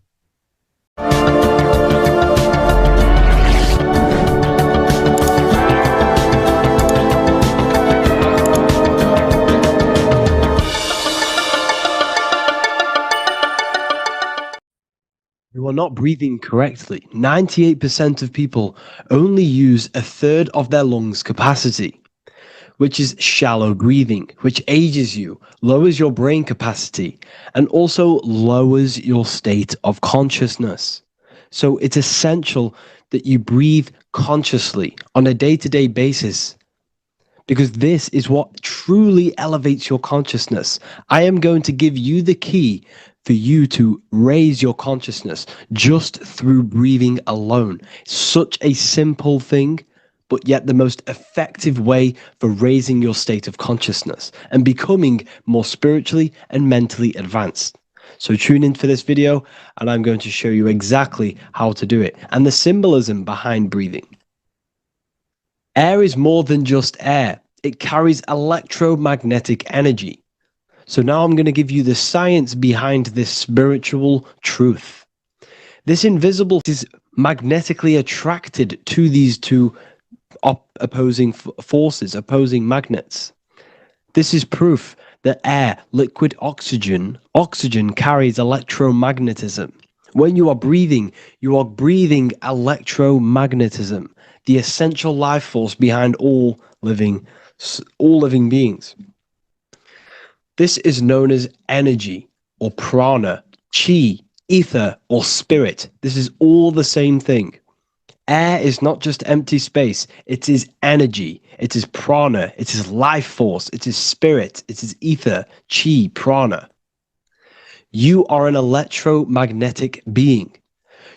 Speaker 1: You are not breathing correctly. 98% of people only use a third of their lungs capacity, which is shallow breathing, which ages you, lowers your brain capacity, and also lowers your state of consciousness. So it's essential that you breathe consciously on a day-to-day basis, because this is what truly elevates your consciousness. I am going to give you the key for you to raise your consciousness just through breathing alone. Such a simple thing, but yet the most effective way for raising your state of consciousness and becoming more spiritually and mentally advanced. So tune in for this video, and I'm going to show you exactly how to do it and the symbolism behind breathing. Air is more than just air. It carries electromagnetic energy. So now I'm going to give you the science behind this spiritual truth. This invisible is magnetically attracted to these two opposing forces, opposing magnets. This is proof that air, liquid oxygen carries electromagnetism. When you are breathing electromagnetism, the essential life force behind all living beings. This is known as energy or prana, chi, ether, or spirit. This is all the same thing. Air is not just empty space. It is energy. It is prana. It is life force. It is spirit. It is ether, chi, prana. You are an electromagnetic being.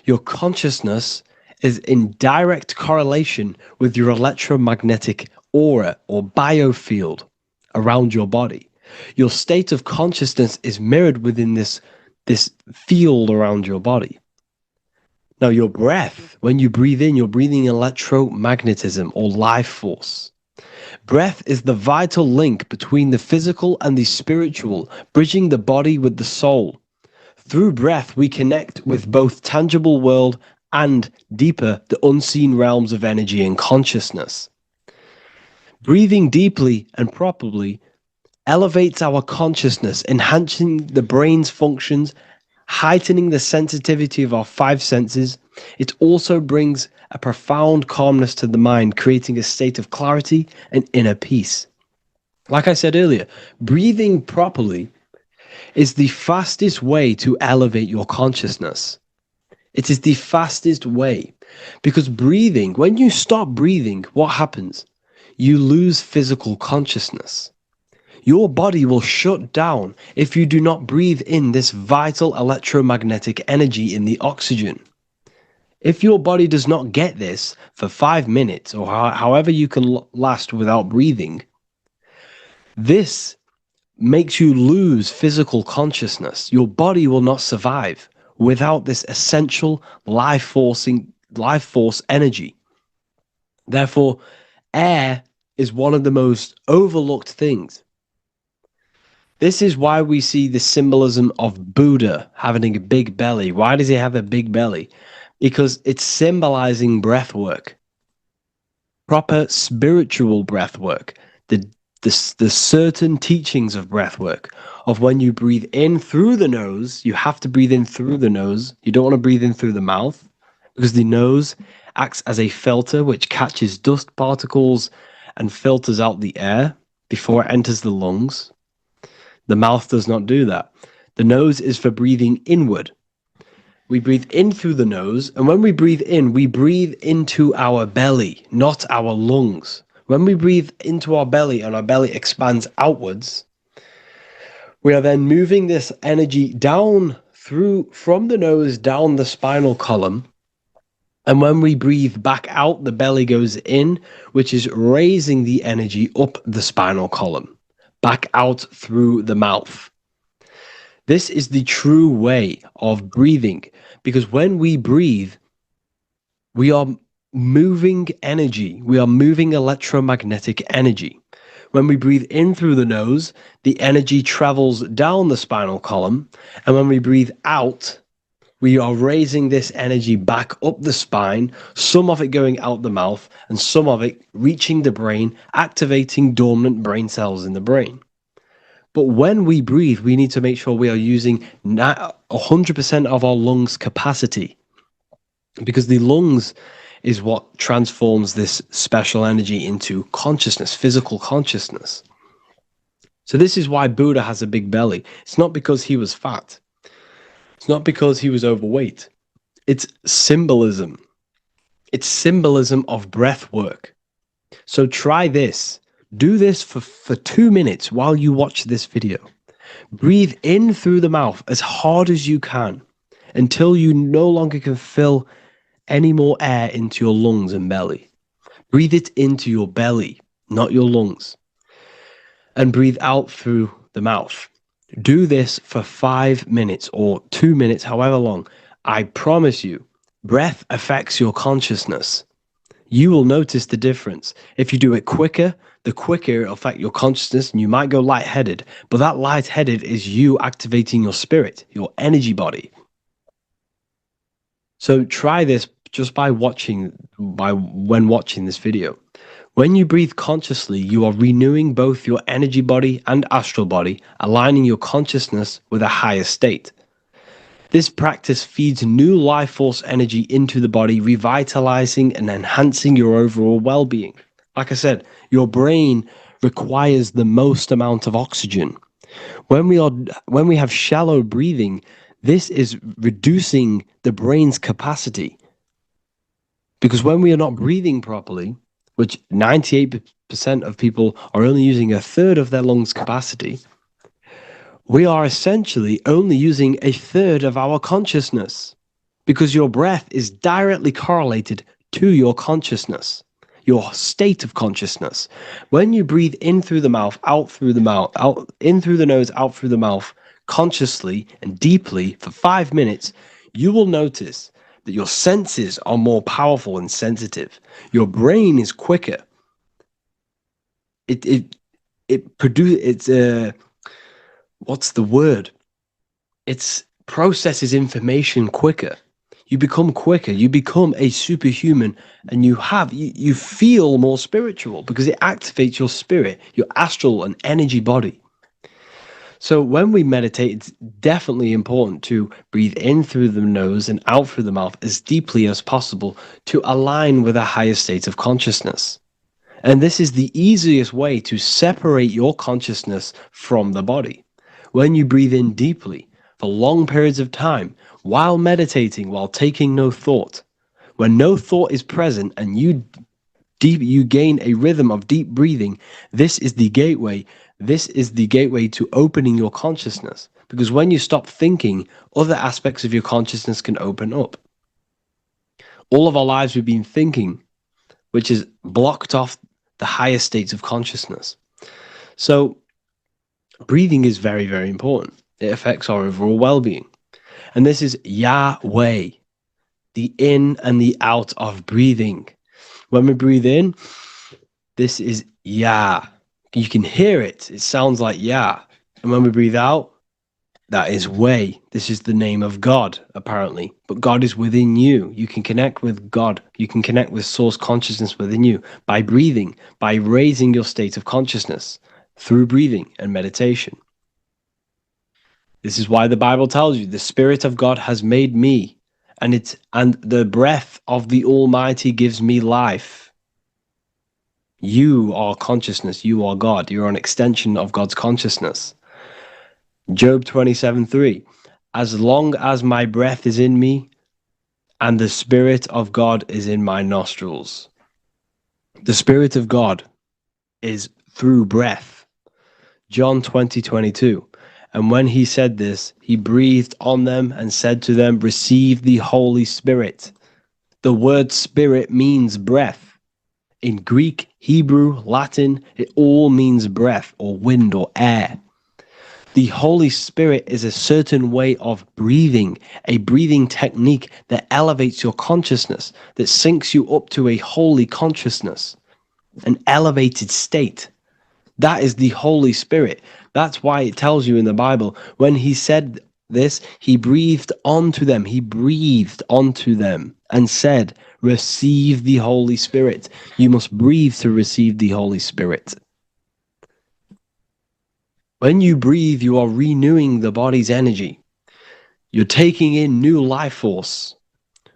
Speaker 1: Your consciousness is in direct correlation with your electromagnetic aura or biofield around your body. Your state of consciousness is mirrored within this field around your body. Now, your breath, when you breathe in, you're breathing electromagnetism or life force. Breath is the vital link between the physical and the spiritual, bridging the body with the soul. Through breath, we connect with both tangible world and deeper, the unseen realms of energy and consciousness. Breathing deeply and properly elevates our consciousness, enhancing the brain's functions, heightening the sensitivity of our five senses. It also brings a profound calmness to the mind, creating a state of clarity and inner peace. Like I said earlier, breathing properly is the fastest way to elevate your consciousness. It is the fastest way, because breathing, when you stop breathing, what happens? You lose physical consciousness. Your body will shut down if you do not breathe in this vital electromagnetic energy in the oxygen. If your body does not get this for 5 minutes or however you can last without breathing, this makes you lose physical consciousness. Your body will not survive without this essential life force energy. Therefore, air is one of the most overlooked things. This is why we see the symbolism of Buddha having a big belly. Why does he have a big belly? Because it's symbolizing breath work, proper spiritual breath work, the certain teachings of breath work, of when you breathe in through the nose, you have to breathe in through the nose. You don't want to breathe in through the mouth, because the nose acts as a filter which catches dust particles and filters out the air before it enters the lungs. The mouth does not do that. The nose is for breathing inward. We breathe in through the nose, and when we breathe in, we breathe into our belly, not our lungs. When we breathe into our belly and our belly expands outwards, we are then moving this energy down from the nose down the spinal column. And when we breathe back out, the belly goes in, which is raising the energy up the spinal column, back out through the mouth. This is the true way of breathing, because when we breathe, we are moving energy. We are moving electromagnetic energy. When we breathe in through the nose, the energy travels down the spinal column. And when we breathe out, we are raising this energy back up the spine, some of it going out the mouth, and some of it reaching the brain, activating dormant brain cells in the brain. But when we breathe, we need to make sure we are using 100% of our lungs' capacity, because the lungs is what transforms this special energy into consciousness, physical consciousness. So this is why Buddha has a big belly. It's not because he was fat. It's not because he was overweight. It's symbolism. It's symbolism of breath work. So try this. Do this for 2 minutes while you watch this video. Breathe in through the mouth as hard as you can until you no longer can fill any more air into your lungs and belly. Breathe it into your belly, not your lungs. And breathe out through the mouth. Do this for 5 minutes or 2 minutes, however long. I promise you, breath affects your consciousness. You will notice the difference. If you do it quicker, the quicker it'll affect your consciousness, and you might go lightheaded. But that lightheaded is you activating your spirit, your energy body. So try this just when watching this video. When you breathe consciously, you are renewing both your energy body and astral body, aligning your consciousness with a higher state. This practice feeds new life force energy into the body, revitalizing and enhancing your overall well-being. Like I said, your brain requires the most amount of oxygen. When we have shallow breathing, this is reducing the brain's capacity. Because when we are not breathing properly, which 98% of people are only using a third of their lungs' capacity, we are essentially only using a third of our consciousness, because your breath is directly correlated to your consciousness, your state of consciousness. When you breathe in through the mouth, out through the mouth, out in through the nose, out through the mouth, consciously and deeply for 5 minutes, you will notice that your senses are more powerful and sensitive. Your brain is quicker. What's the word? It processes information quicker. You become quicker. You become a superhuman, and you feel more spiritual because it activates your spirit, your astral and energy body. So when we meditate, it's definitely important to breathe in through the nose and out through the mouth as deeply as possible to align with a higher state of consciousness. And this is the easiest way to separate your consciousness from the body. When you breathe in deeply for long periods of time, while meditating, while taking no thought, when no thought is present and you gain a rhythm of deep breathing, this is the gateway. This is the gateway to opening your consciousness. Because when you stop thinking, other aspects of your consciousness can open up. All of our lives we've been thinking, which has blocked off the higher states of consciousness. So breathing is very, very important. It affects our overall well-being. And this is Yahweh, the in and the out of breathing. When we breathe in, this is Yah. You can hear it. It sounds like Yah. And when we breathe out, that is Way. This is the name of God, apparently. But God is within you. You can connect with God. You can connect with source consciousness within you by breathing, by raising your state of consciousness through breathing and meditation. This is why the Bible tells you the Spirit of God has made me, and the breath of the Almighty gives me life. You are consciousness. You are God. You're an extension of God's consciousness. Job 27:3. as long as my breath is in me and the Spirit of God is in my nostrils. The Spirit of God is through breath. John 20:22. And when he said this, he breathed on them and said to them, receive the Holy Spirit. The word spirit means breath. In Greek, Hebrew, Latin, it all means breath or wind or air. The Holy Spirit is a certain way of breathing, a breathing technique that elevates your consciousness, that syncs you up to a holy consciousness, an elevated state. That is the Holy Spirit. That's why it tells you in the Bible, when he said this, he breathed onto them. He breathed onto them and said, receive the Holy Spirit. You must breathe to receive the Holy Spirit. When you breathe, you are renewing the body's energy. You're taking in new life force,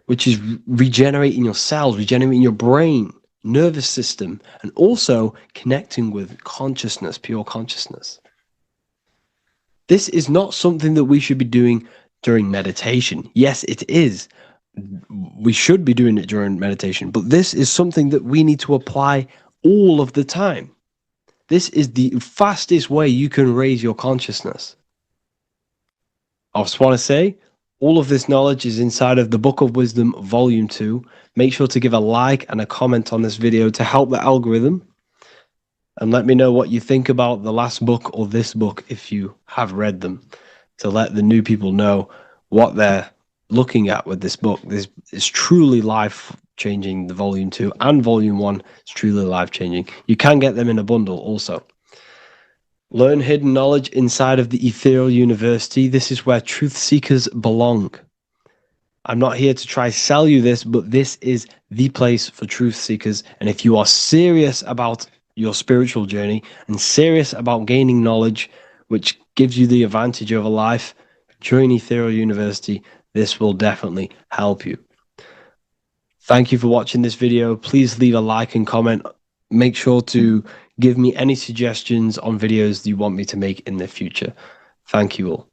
Speaker 1: which is regenerating your cells, regenerating your brain, nervous system, and also connecting with consciousness, pure consciousness. This is not something that we should be doing during meditation. Yes, it is. We should be doing it during meditation, but this is something that we need to apply all of the time. This is the fastest way you can raise your consciousness. I just want to say, all of this knowledge is inside of the Book of Wisdom, Volume 2. Make sure to give a like and a comment on this video to help the algorithm. And let me know what you think about the last book or this book if you have read them, to let the new people know what they're looking at with this book. This is truly life-changing, the Volume 2 and Volume 1 is truly life-changing. You can get them in a bundle also. Learn hidden knowledge inside of the Ethereal University. This is where truth seekers belong. I'm not here to try sell you this, but this is the place for truth seekers. And if you are serious about your spiritual journey and serious about gaining knowledge, which gives you the advantage over life, join Ethereal University. This will definitely help you. Thank you for watching this video. Please leave a like and comment. Make sure to give me any suggestions on videos that you want me to make in the future. Thank you all.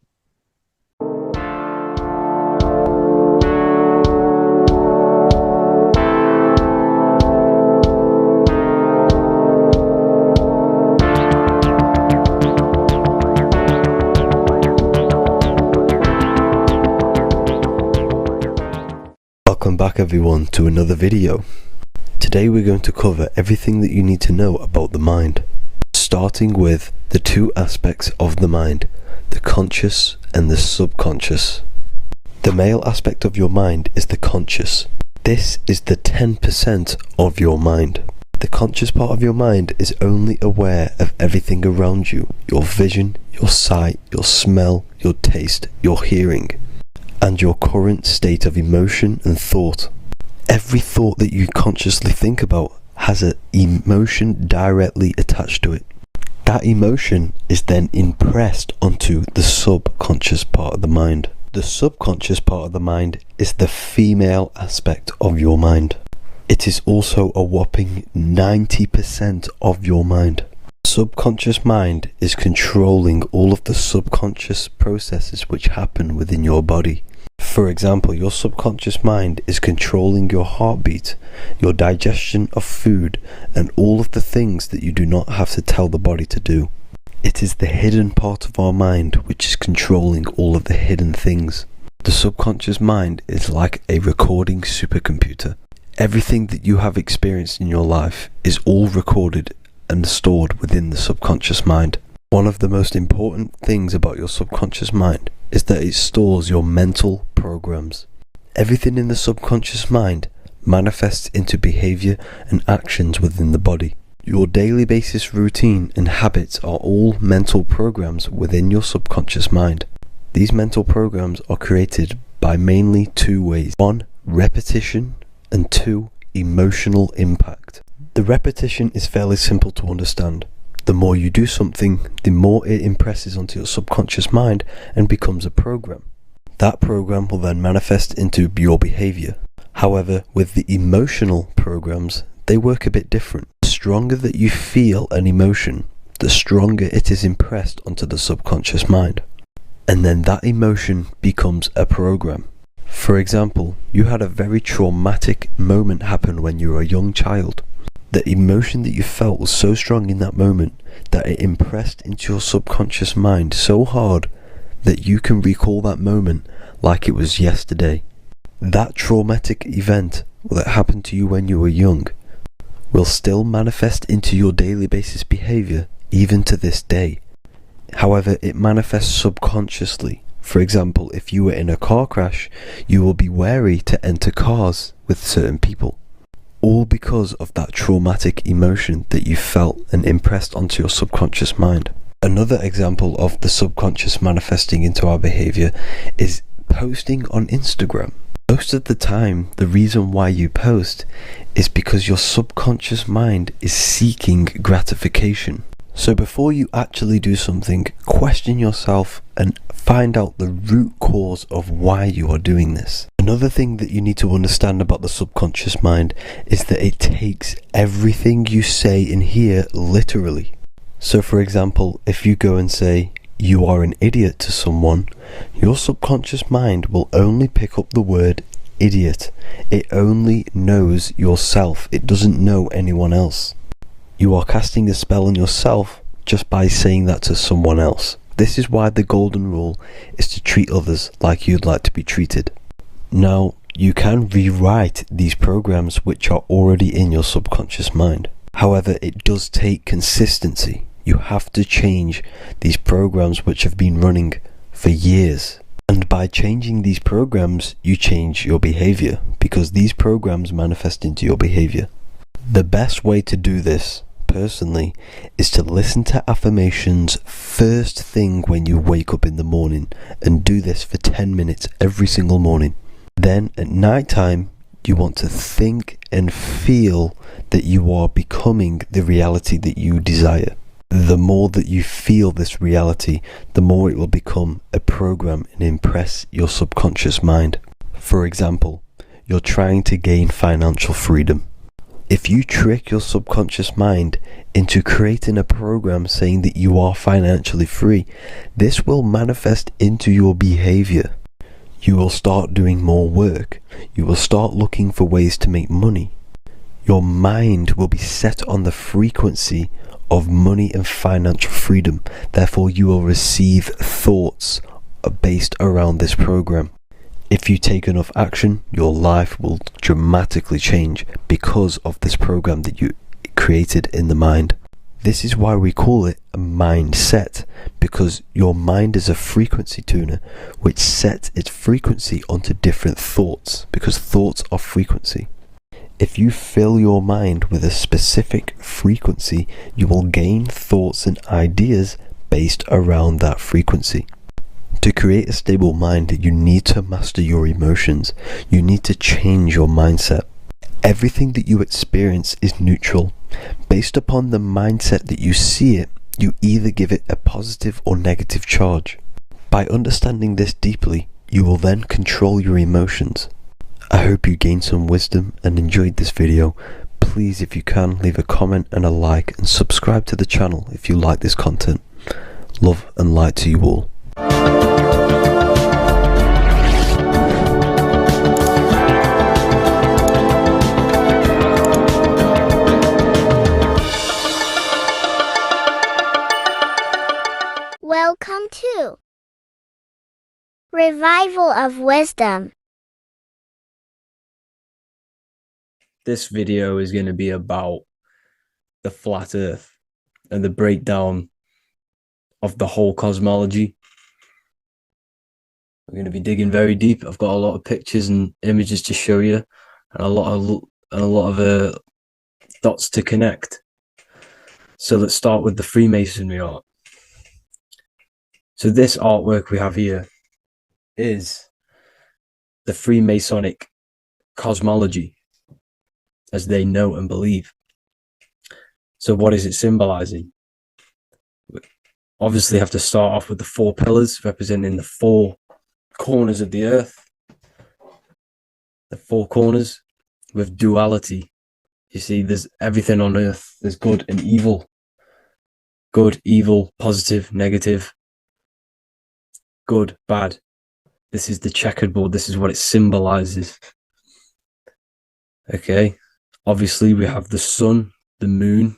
Speaker 3: Welcome back everyone to another video. Today we're going to cover everything that you need to know about the mind, starting with the two aspects of the mind, the conscious and the subconscious. The male aspect of your mind is the conscious. This is the 10% of your mind. The conscious part of your mind is only aware of everything around you, your vision, your sight, your smell, your taste, your hearing, and your current state of emotion and thought. Every thought that you consciously think about has an emotion directly attached to it. That emotion is then impressed onto the subconscious part of the mind. The subconscious part of the mind is the female aspect of your mind. It is also a whopping 90% of your mind. Subconscious mind is controlling all of the subconscious processes which happen within your body. For example, your subconscious mind is controlling your heartbeat, your digestion of food, and all of the things that you do not have to tell the body to do. It is the hidden part of our mind which is controlling all of the hidden things. The subconscious mind is like a recording supercomputer. Everything that you have experienced in your life is all recorded and stored within the subconscious mind. One of the most important things about your subconscious mind is that it stores your mental programs. Everything in the subconscious mind manifests into behavior and actions within the body. Your daily basis routine and habits are all mental programs within your subconscious mind. These mental programs are created by mainly two ways. 1, repetition, and 2, emotional impact. The repetition is fairly simple to understand. The more you do something, the more it impresses onto your subconscious mind and becomes a program. That program will then manifest into your behavior. However, with the emotional programs, they work a bit different. The stronger that you feel an emotion, the stronger it is impressed onto the subconscious mind. and then that emotion becomes a program. For example, you had a very traumatic moment happen when you were a young child. The emotion that you felt was so strong in that moment that it impressed into your subconscious mind so hard that you can recall that moment like it was yesterday. That traumatic event that happened to you when you were young will still manifest into your daily basis behavior even to this day. However, it manifests subconsciously. For example, if you were in a car crash, you will be wary to enter cars with certain people. All because of that traumatic emotion that you felt and impressed onto your subconscious mind. Another example of the subconscious manifesting into our behavior is posting on Instagram. Most of the time, the reason why you post is because your subconscious mind is seeking gratification. So before you actually do something, question yourself and find out the root cause of why you are doing this. Another thing that you need to understand about the subconscious mind is that it takes everything you say and hear literally. So for example, if you go and say, "You are an idiot" to someone, your subconscious mind will only pick up the word idiot. It only knows yourself. It doesn't know anyone else. You are casting a spell on yourself just by saying that to someone else. This is why the golden rule is to treat others like you'd like to be treated. Now, you can rewrite these programs which are already in your subconscious mind. However, it does take consistency. You have to change these programs which have been running for years. And by changing these programs, you change your behavior, because these programs manifest into your behavior. The best way to do this, personally, is to listen to affirmations first thing when you wake up in the morning, and do this for 10 minutes every single morning. Then at night time, you want to think and feel that you are becoming the reality that you desire. The more that you feel this reality, the more it will become a program and impress your subconscious mind. For example, you're trying to gain financial freedom. If you trick your subconscious mind into creating a program saying that you are financially free, this will manifest into your behavior. You will start doing more work. You will start looking for ways to make money. Your mind will be set on the frequency of money and financial freedom. Therefore, you will receive thoughts based around this program. If you take enough action, your life will dramatically change because of this program that you created in the mind. This is why we call it a mindset, because your mind is a frequency tuner which sets its frequency onto different thoughts, because thoughts are frequency. If you fill your mind with a specific frequency, you will gain thoughts and ideas based around that frequency. To create a stable mind, you need to master your emotions. You need to change your mindset. Everything that you experience is neutral. Based upon the mindset that you see it, you either give it a positive or negative charge. By understanding this deeply, you will then control your emotions. I hope you gained some wisdom and enjoyed this video. Please, if you can, leave a comment and a like, and subscribe to the channel if you like this content. Love and light to you all.
Speaker 4: Welcome to Revival of Wisdom.
Speaker 1: This video is going to be about the flat earth and the breakdown of the whole cosmology. We're going to be digging very deep. I've got a lot of pictures and images to show you, and a lot of dots to connect. So let's start with the Freemasonry art. So this artwork we have here is the Freemasonic cosmology, as they know and believe. So what is it symbolizing? We obviously have to start off with the 4 pillars representing the 4 corners of the earth. The 4 corners with duality. You see, there's everything on earth. There's good and evil. Good, evil, positive, negative. good, bad. This is the checkerboard. This is what it symbolizes. Okay. Obviously, we have the sun, the moon.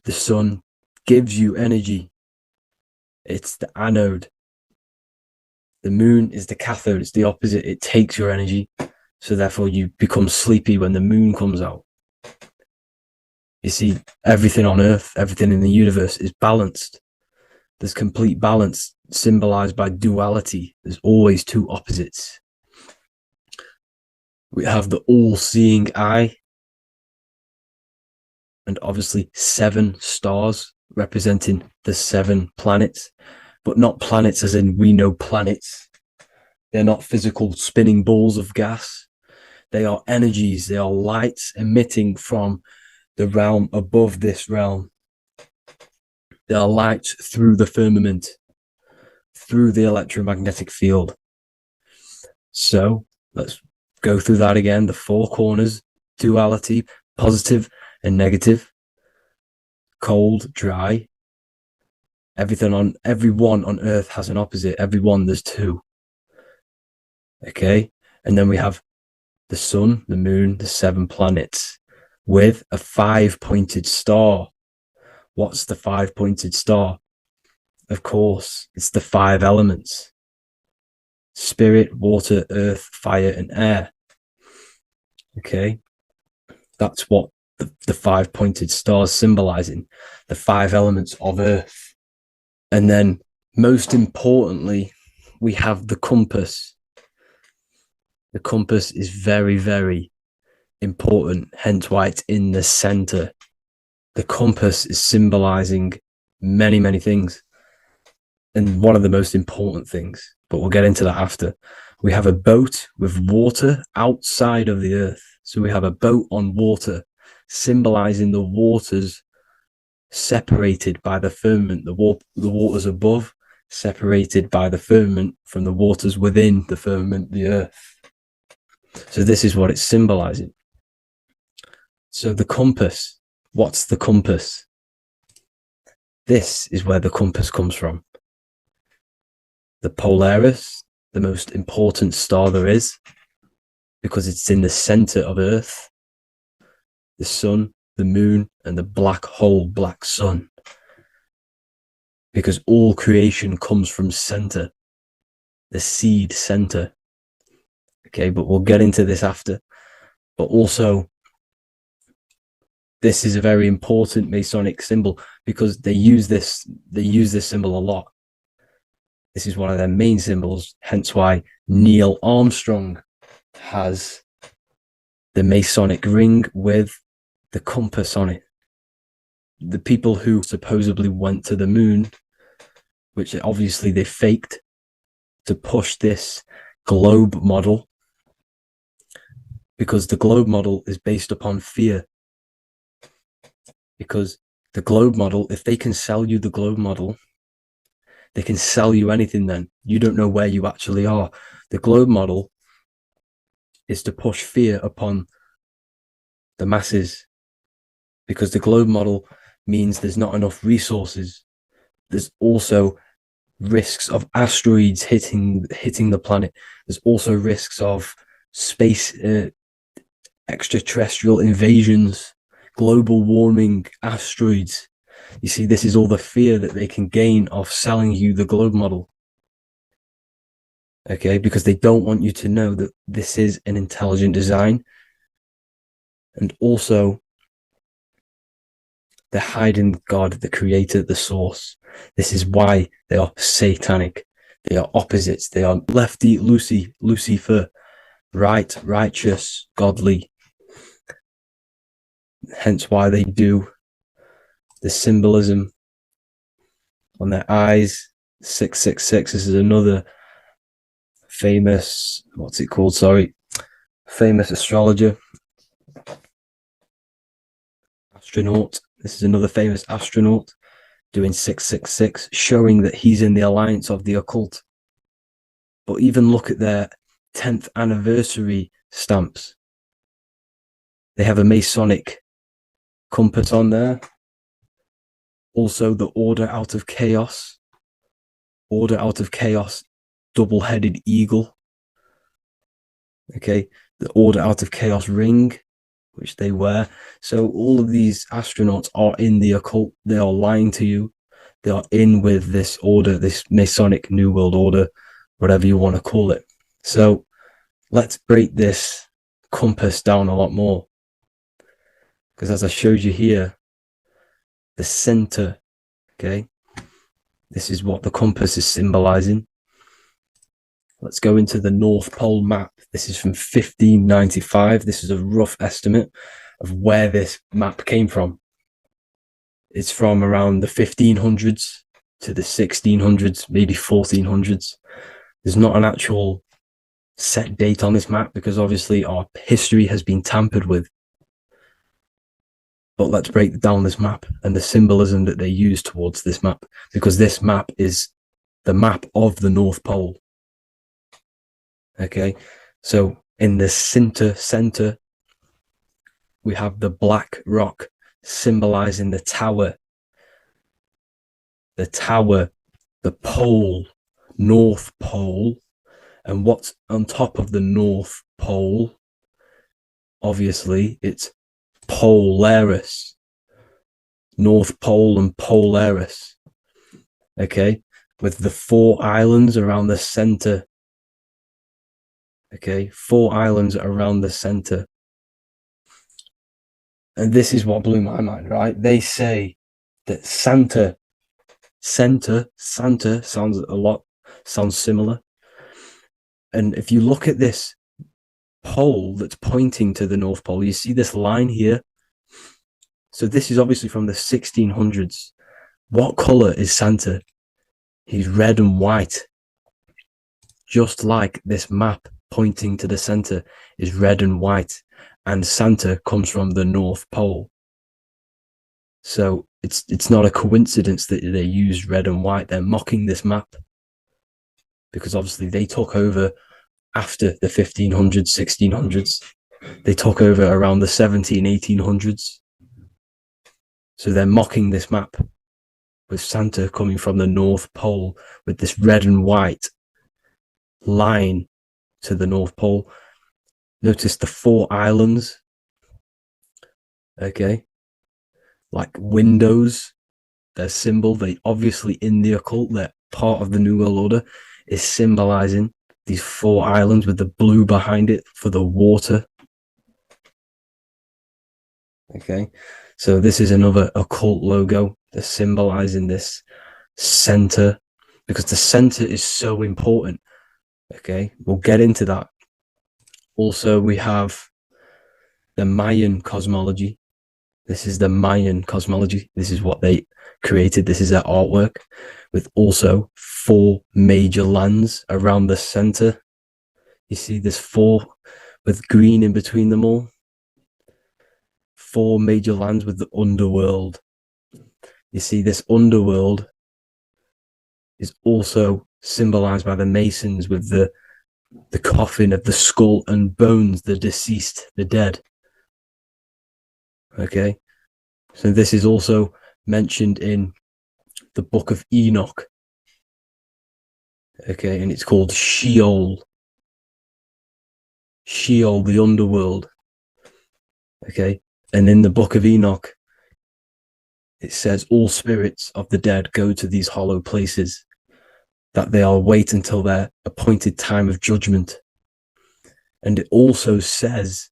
Speaker 1: The sun gives you energy. It's the anode. The moon is the cathode. It's the opposite. It takes your energy. So therefore, you become sleepy when the moon comes out. You see, everything on Earth, everything in the universe is balanced. There's complete balance symbolized by duality. There's always two opposites. We have the all-seeing eye, and obviously 7 stars representing the 7 planets, but not planets as in we know planets. They're not physical spinning balls of gas. They are energies. They are lights emitting from the realm above this realm. They are lights through the firmament, through the electromagnetic field. So let's go through that again. The 4 corners, duality, positive and negative, cold, dry. Everyone on Earth has an opposite. Everyone, there's 2. Okay. And then we have the sun, the moon, the 7 planets with a 5-pointed star. What's the 5-pointed star? Of course, it's the 5 elements: spirit, water, earth, fire, and air. Okay. That's what the 5-pointed star is symbolizing, the 5 elements of Earth. And then, most importantly, we have the compass. The compass is very, very important, hence why it's in the center. The compass is symbolizing many, many things. And one of the most important things, but we'll get into that after. We have a boat with water outside of the Earth. So we have a boat on water, symbolizing the waters separated by the firmament, the waters above, separated by the firmament from the waters within the firmament, the Earth. So this is what it's symbolizing. So the compass, what's the compass? This is where the compass comes from. The Polaris, the most important star there is, because it's in the center of Earth. The sun, the moon, and the black hole, black sun. Because all creation comes from center, the seed center. Okay, but we'll get into this after. But also, this is a very important Masonic symbol because they use this symbol a lot. This is one of their main symbols, hence why Neil Armstrong has the Masonic ring with the compass on it. The people who supposedly went to the moon, which obviously they faked to push this globe model, because the globe model is based upon fear. Because the globe model, if they can sell you the globe model, they can sell you anything then. You don't know where you actually are. The globe model is to push fear upon the masses, because the globe model means there's not enough resources. There's also risks of asteroids hitting the planet. There's also risks of space, extraterrestrial invasions, global warming, asteroids. You see, this is all the fear that they can gain off selling you the globe model. Okay, because they don't want you to know that this is an intelligent design. And also, they're hiding God, the creator, the source. This is why they are satanic. They are opposites. They are lefty, Lucifer, right, righteous, godly. Hence why they do the symbolism on their eyes. 666. This is another famous, famous astrologer, astronaut. This is another famous astronaut doing 666, showing that he's in the alliance of the occult. But even look at their 10th anniversary stamps. They have a Masonic compass on there. Also, the order out of chaos. Order out of chaos double-headed eagle. Okay, the Order Out of Chaos ring, which they wear. So all of these astronauts are in the occult. They are lying to you. They are in with this order, this Masonic New World Order, whatever you want to call it. So let's break this compass down a lot more. Because as I showed you here, the center, okay, this is what the compass is symbolizing. Let's go into the North Pole map. This is from 1595. This is a rough estimate of where this map came from. It's from around the 1500s to the 1600s, maybe 1400s. There's not an actual set date on this map because obviously our history has been tampered with. But let's break down this map and the symbolism that they use towards this map, because this map is the map of the North Pole. Okay, so in the center, we have the black rock symbolizing the tower, the pole, North Pole. And what's on top of the North Pole? Obviously, it's Polaris. North Pole and Polaris. Okay, with the 4 islands around the center. Okay, 4 islands around the center. And this is what blew my mind, right? They say that Santa sounds similar. And if you look at this pole that's pointing to the North Pole, you see this line here. So this is obviously from the 1600s. What color is Santa? He's red and white. Just like this map pointing to the center is red and white. And Santa comes from the North Pole. So it's not a coincidence that they use red and white. They're mocking this map because obviously they took over after the 1500s, 1600s. They took over around the 1800s. So they're mocking this map with Santa coming from the North Pole with this red and white line to the North Pole. Notice the 4 islands. Okay. Like windows, their symbol, they obviously in the occult, they're part of the New World Order, is symbolizing these 4 islands with the blue behind it for the water. Okay, so this is another occult logo. They're symbolizing this center because the center is so important. Okay, we'll get into that. Also, we have the Mayan cosmology. This is the Mayan cosmology. This is what they created. This is their artwork with also 4 major lands around the center. You see this 4 with green in between them all. 4 major lands with the underworld. You see this underworld is also symbolized by the Masons with the coffin of the skull and bones, the deceased, the dead. Okay, so this is also mentioned in the Book of Enoch. Okay, and it's called Sheol. Sheol, the underworld. Okay, and in the Book of Enoch, it says all spirits of the dead go to these hollow places, that they will wait until their appointed time of judgment. And it also says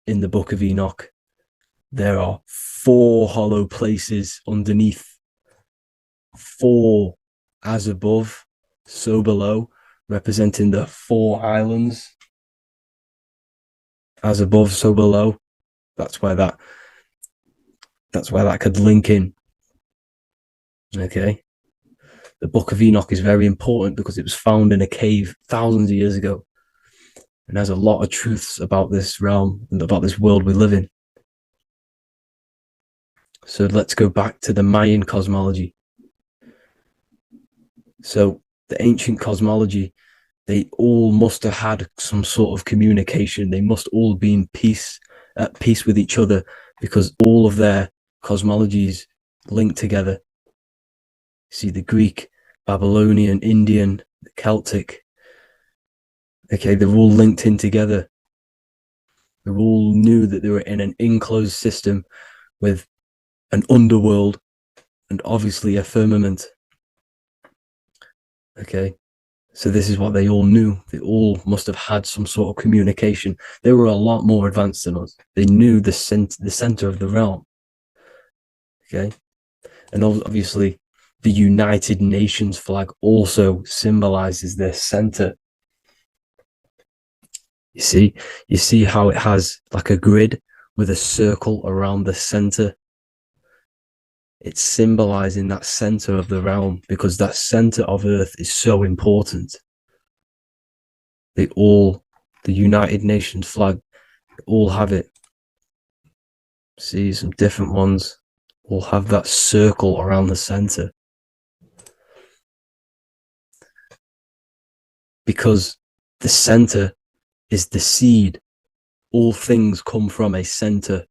Speaker 1: in the Book of Enoch, there are 4 hollow places underneath. 4 as above, so below, representing the 4 islands. As above, so below. That's where that could link in. Okay. The Book of Enoch is very important because it was found in a cave thousands of years ago. And has a lot of truths about this realm and about this world we live in. So let's go back to the Mayan cosmology. So the ancient cosmology, they all must have had some sort of communication. They must all be at peace with each other because all of their cosmologies link together. See the Greek, Babylonian, Indian, the Celtic, Okay, they're all linked in together. They all knew that they were in an enclosed system with an underworld and obviously a firmament. Okay, so this is what they all knew. They all must have had some sort of communication. They were a lot more advanced than us. They knew the center of the realm. Okay, and obviously the United Nations flag also symbolizes their center. You see how it has like a grid with a circle around the center. It's symbolizing that center of the realm, because that center of Earth is so important. The United Nations flag, all have it. See, some different ones all have that circle around the center. Because the center is the seed. All things come from a center.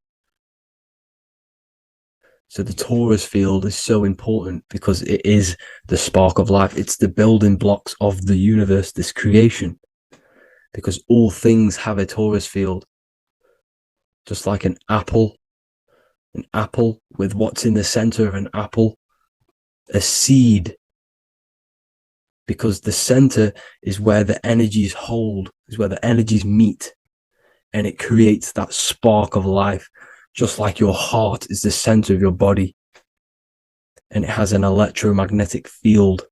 Speaker 1: So the torus field is so important because it is the spark of life. It's the building blocks of the universe, this creation. Because all things have a torus field. Just like an apple with what's in the center of an apple, a seed. Because the center is where the energies hold, is where the energies meet. And it creates that spark of life. Just like your heart is the center of your body. And it has an electromagnetic field.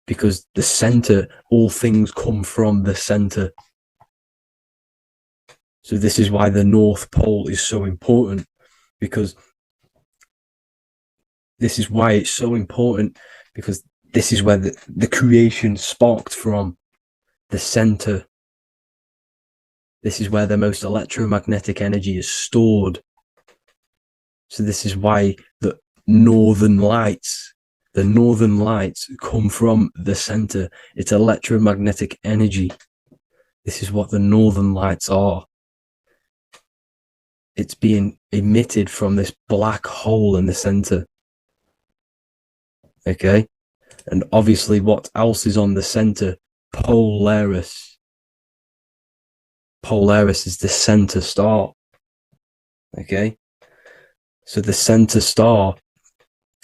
Speaker 1: Because the center, all things come from the center. So this is why the North Pole is so important. Because this is why it's so important. Because this is where the creation sparked from. The center. This is where the most electromagnetic energy is stored. So this is why the northern lights come from the center. It's electromagnetic energy. This is what the northern lights are. It's being emitted from this black hole in the center. Okay? And obviously what else is on the center? Polaris. Polaris is the center star. Okay? So the center star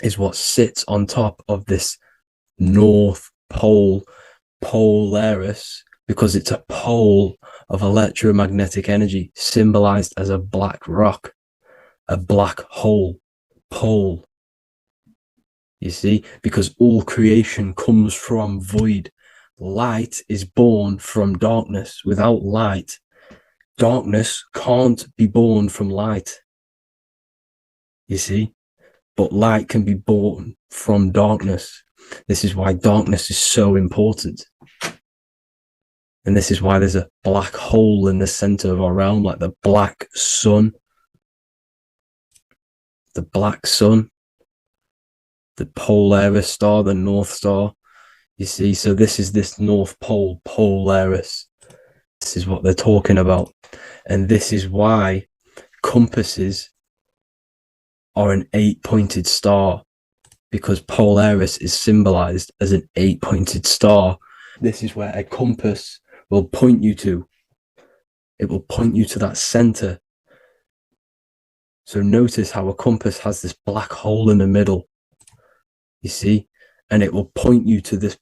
Speaker 1: is what sits on top of this North Pole, Polaris, because it's a pole of electromagnetic energy, symbolized as a black rock, a black hole, pole. You see, because all creation comes from void. Light is born from darkness. Without light, darkness can't be born from light. You see, but light can be born from darkness. This is why darkness is so important. And this is why there's a black hole in the center of our realm, like the black sun. The black sun. The Polaris star, the North Star. You see, so this is this North Pole, Polaris. This is what they're talking about. And this is why compasses are an 8-pointed star, because Polaris is symbolized as an 8-pointed star. This is where a compass will point you to. It will point you to that center. So notice how a compass has this black hole in the middle. You see? And it will point you to this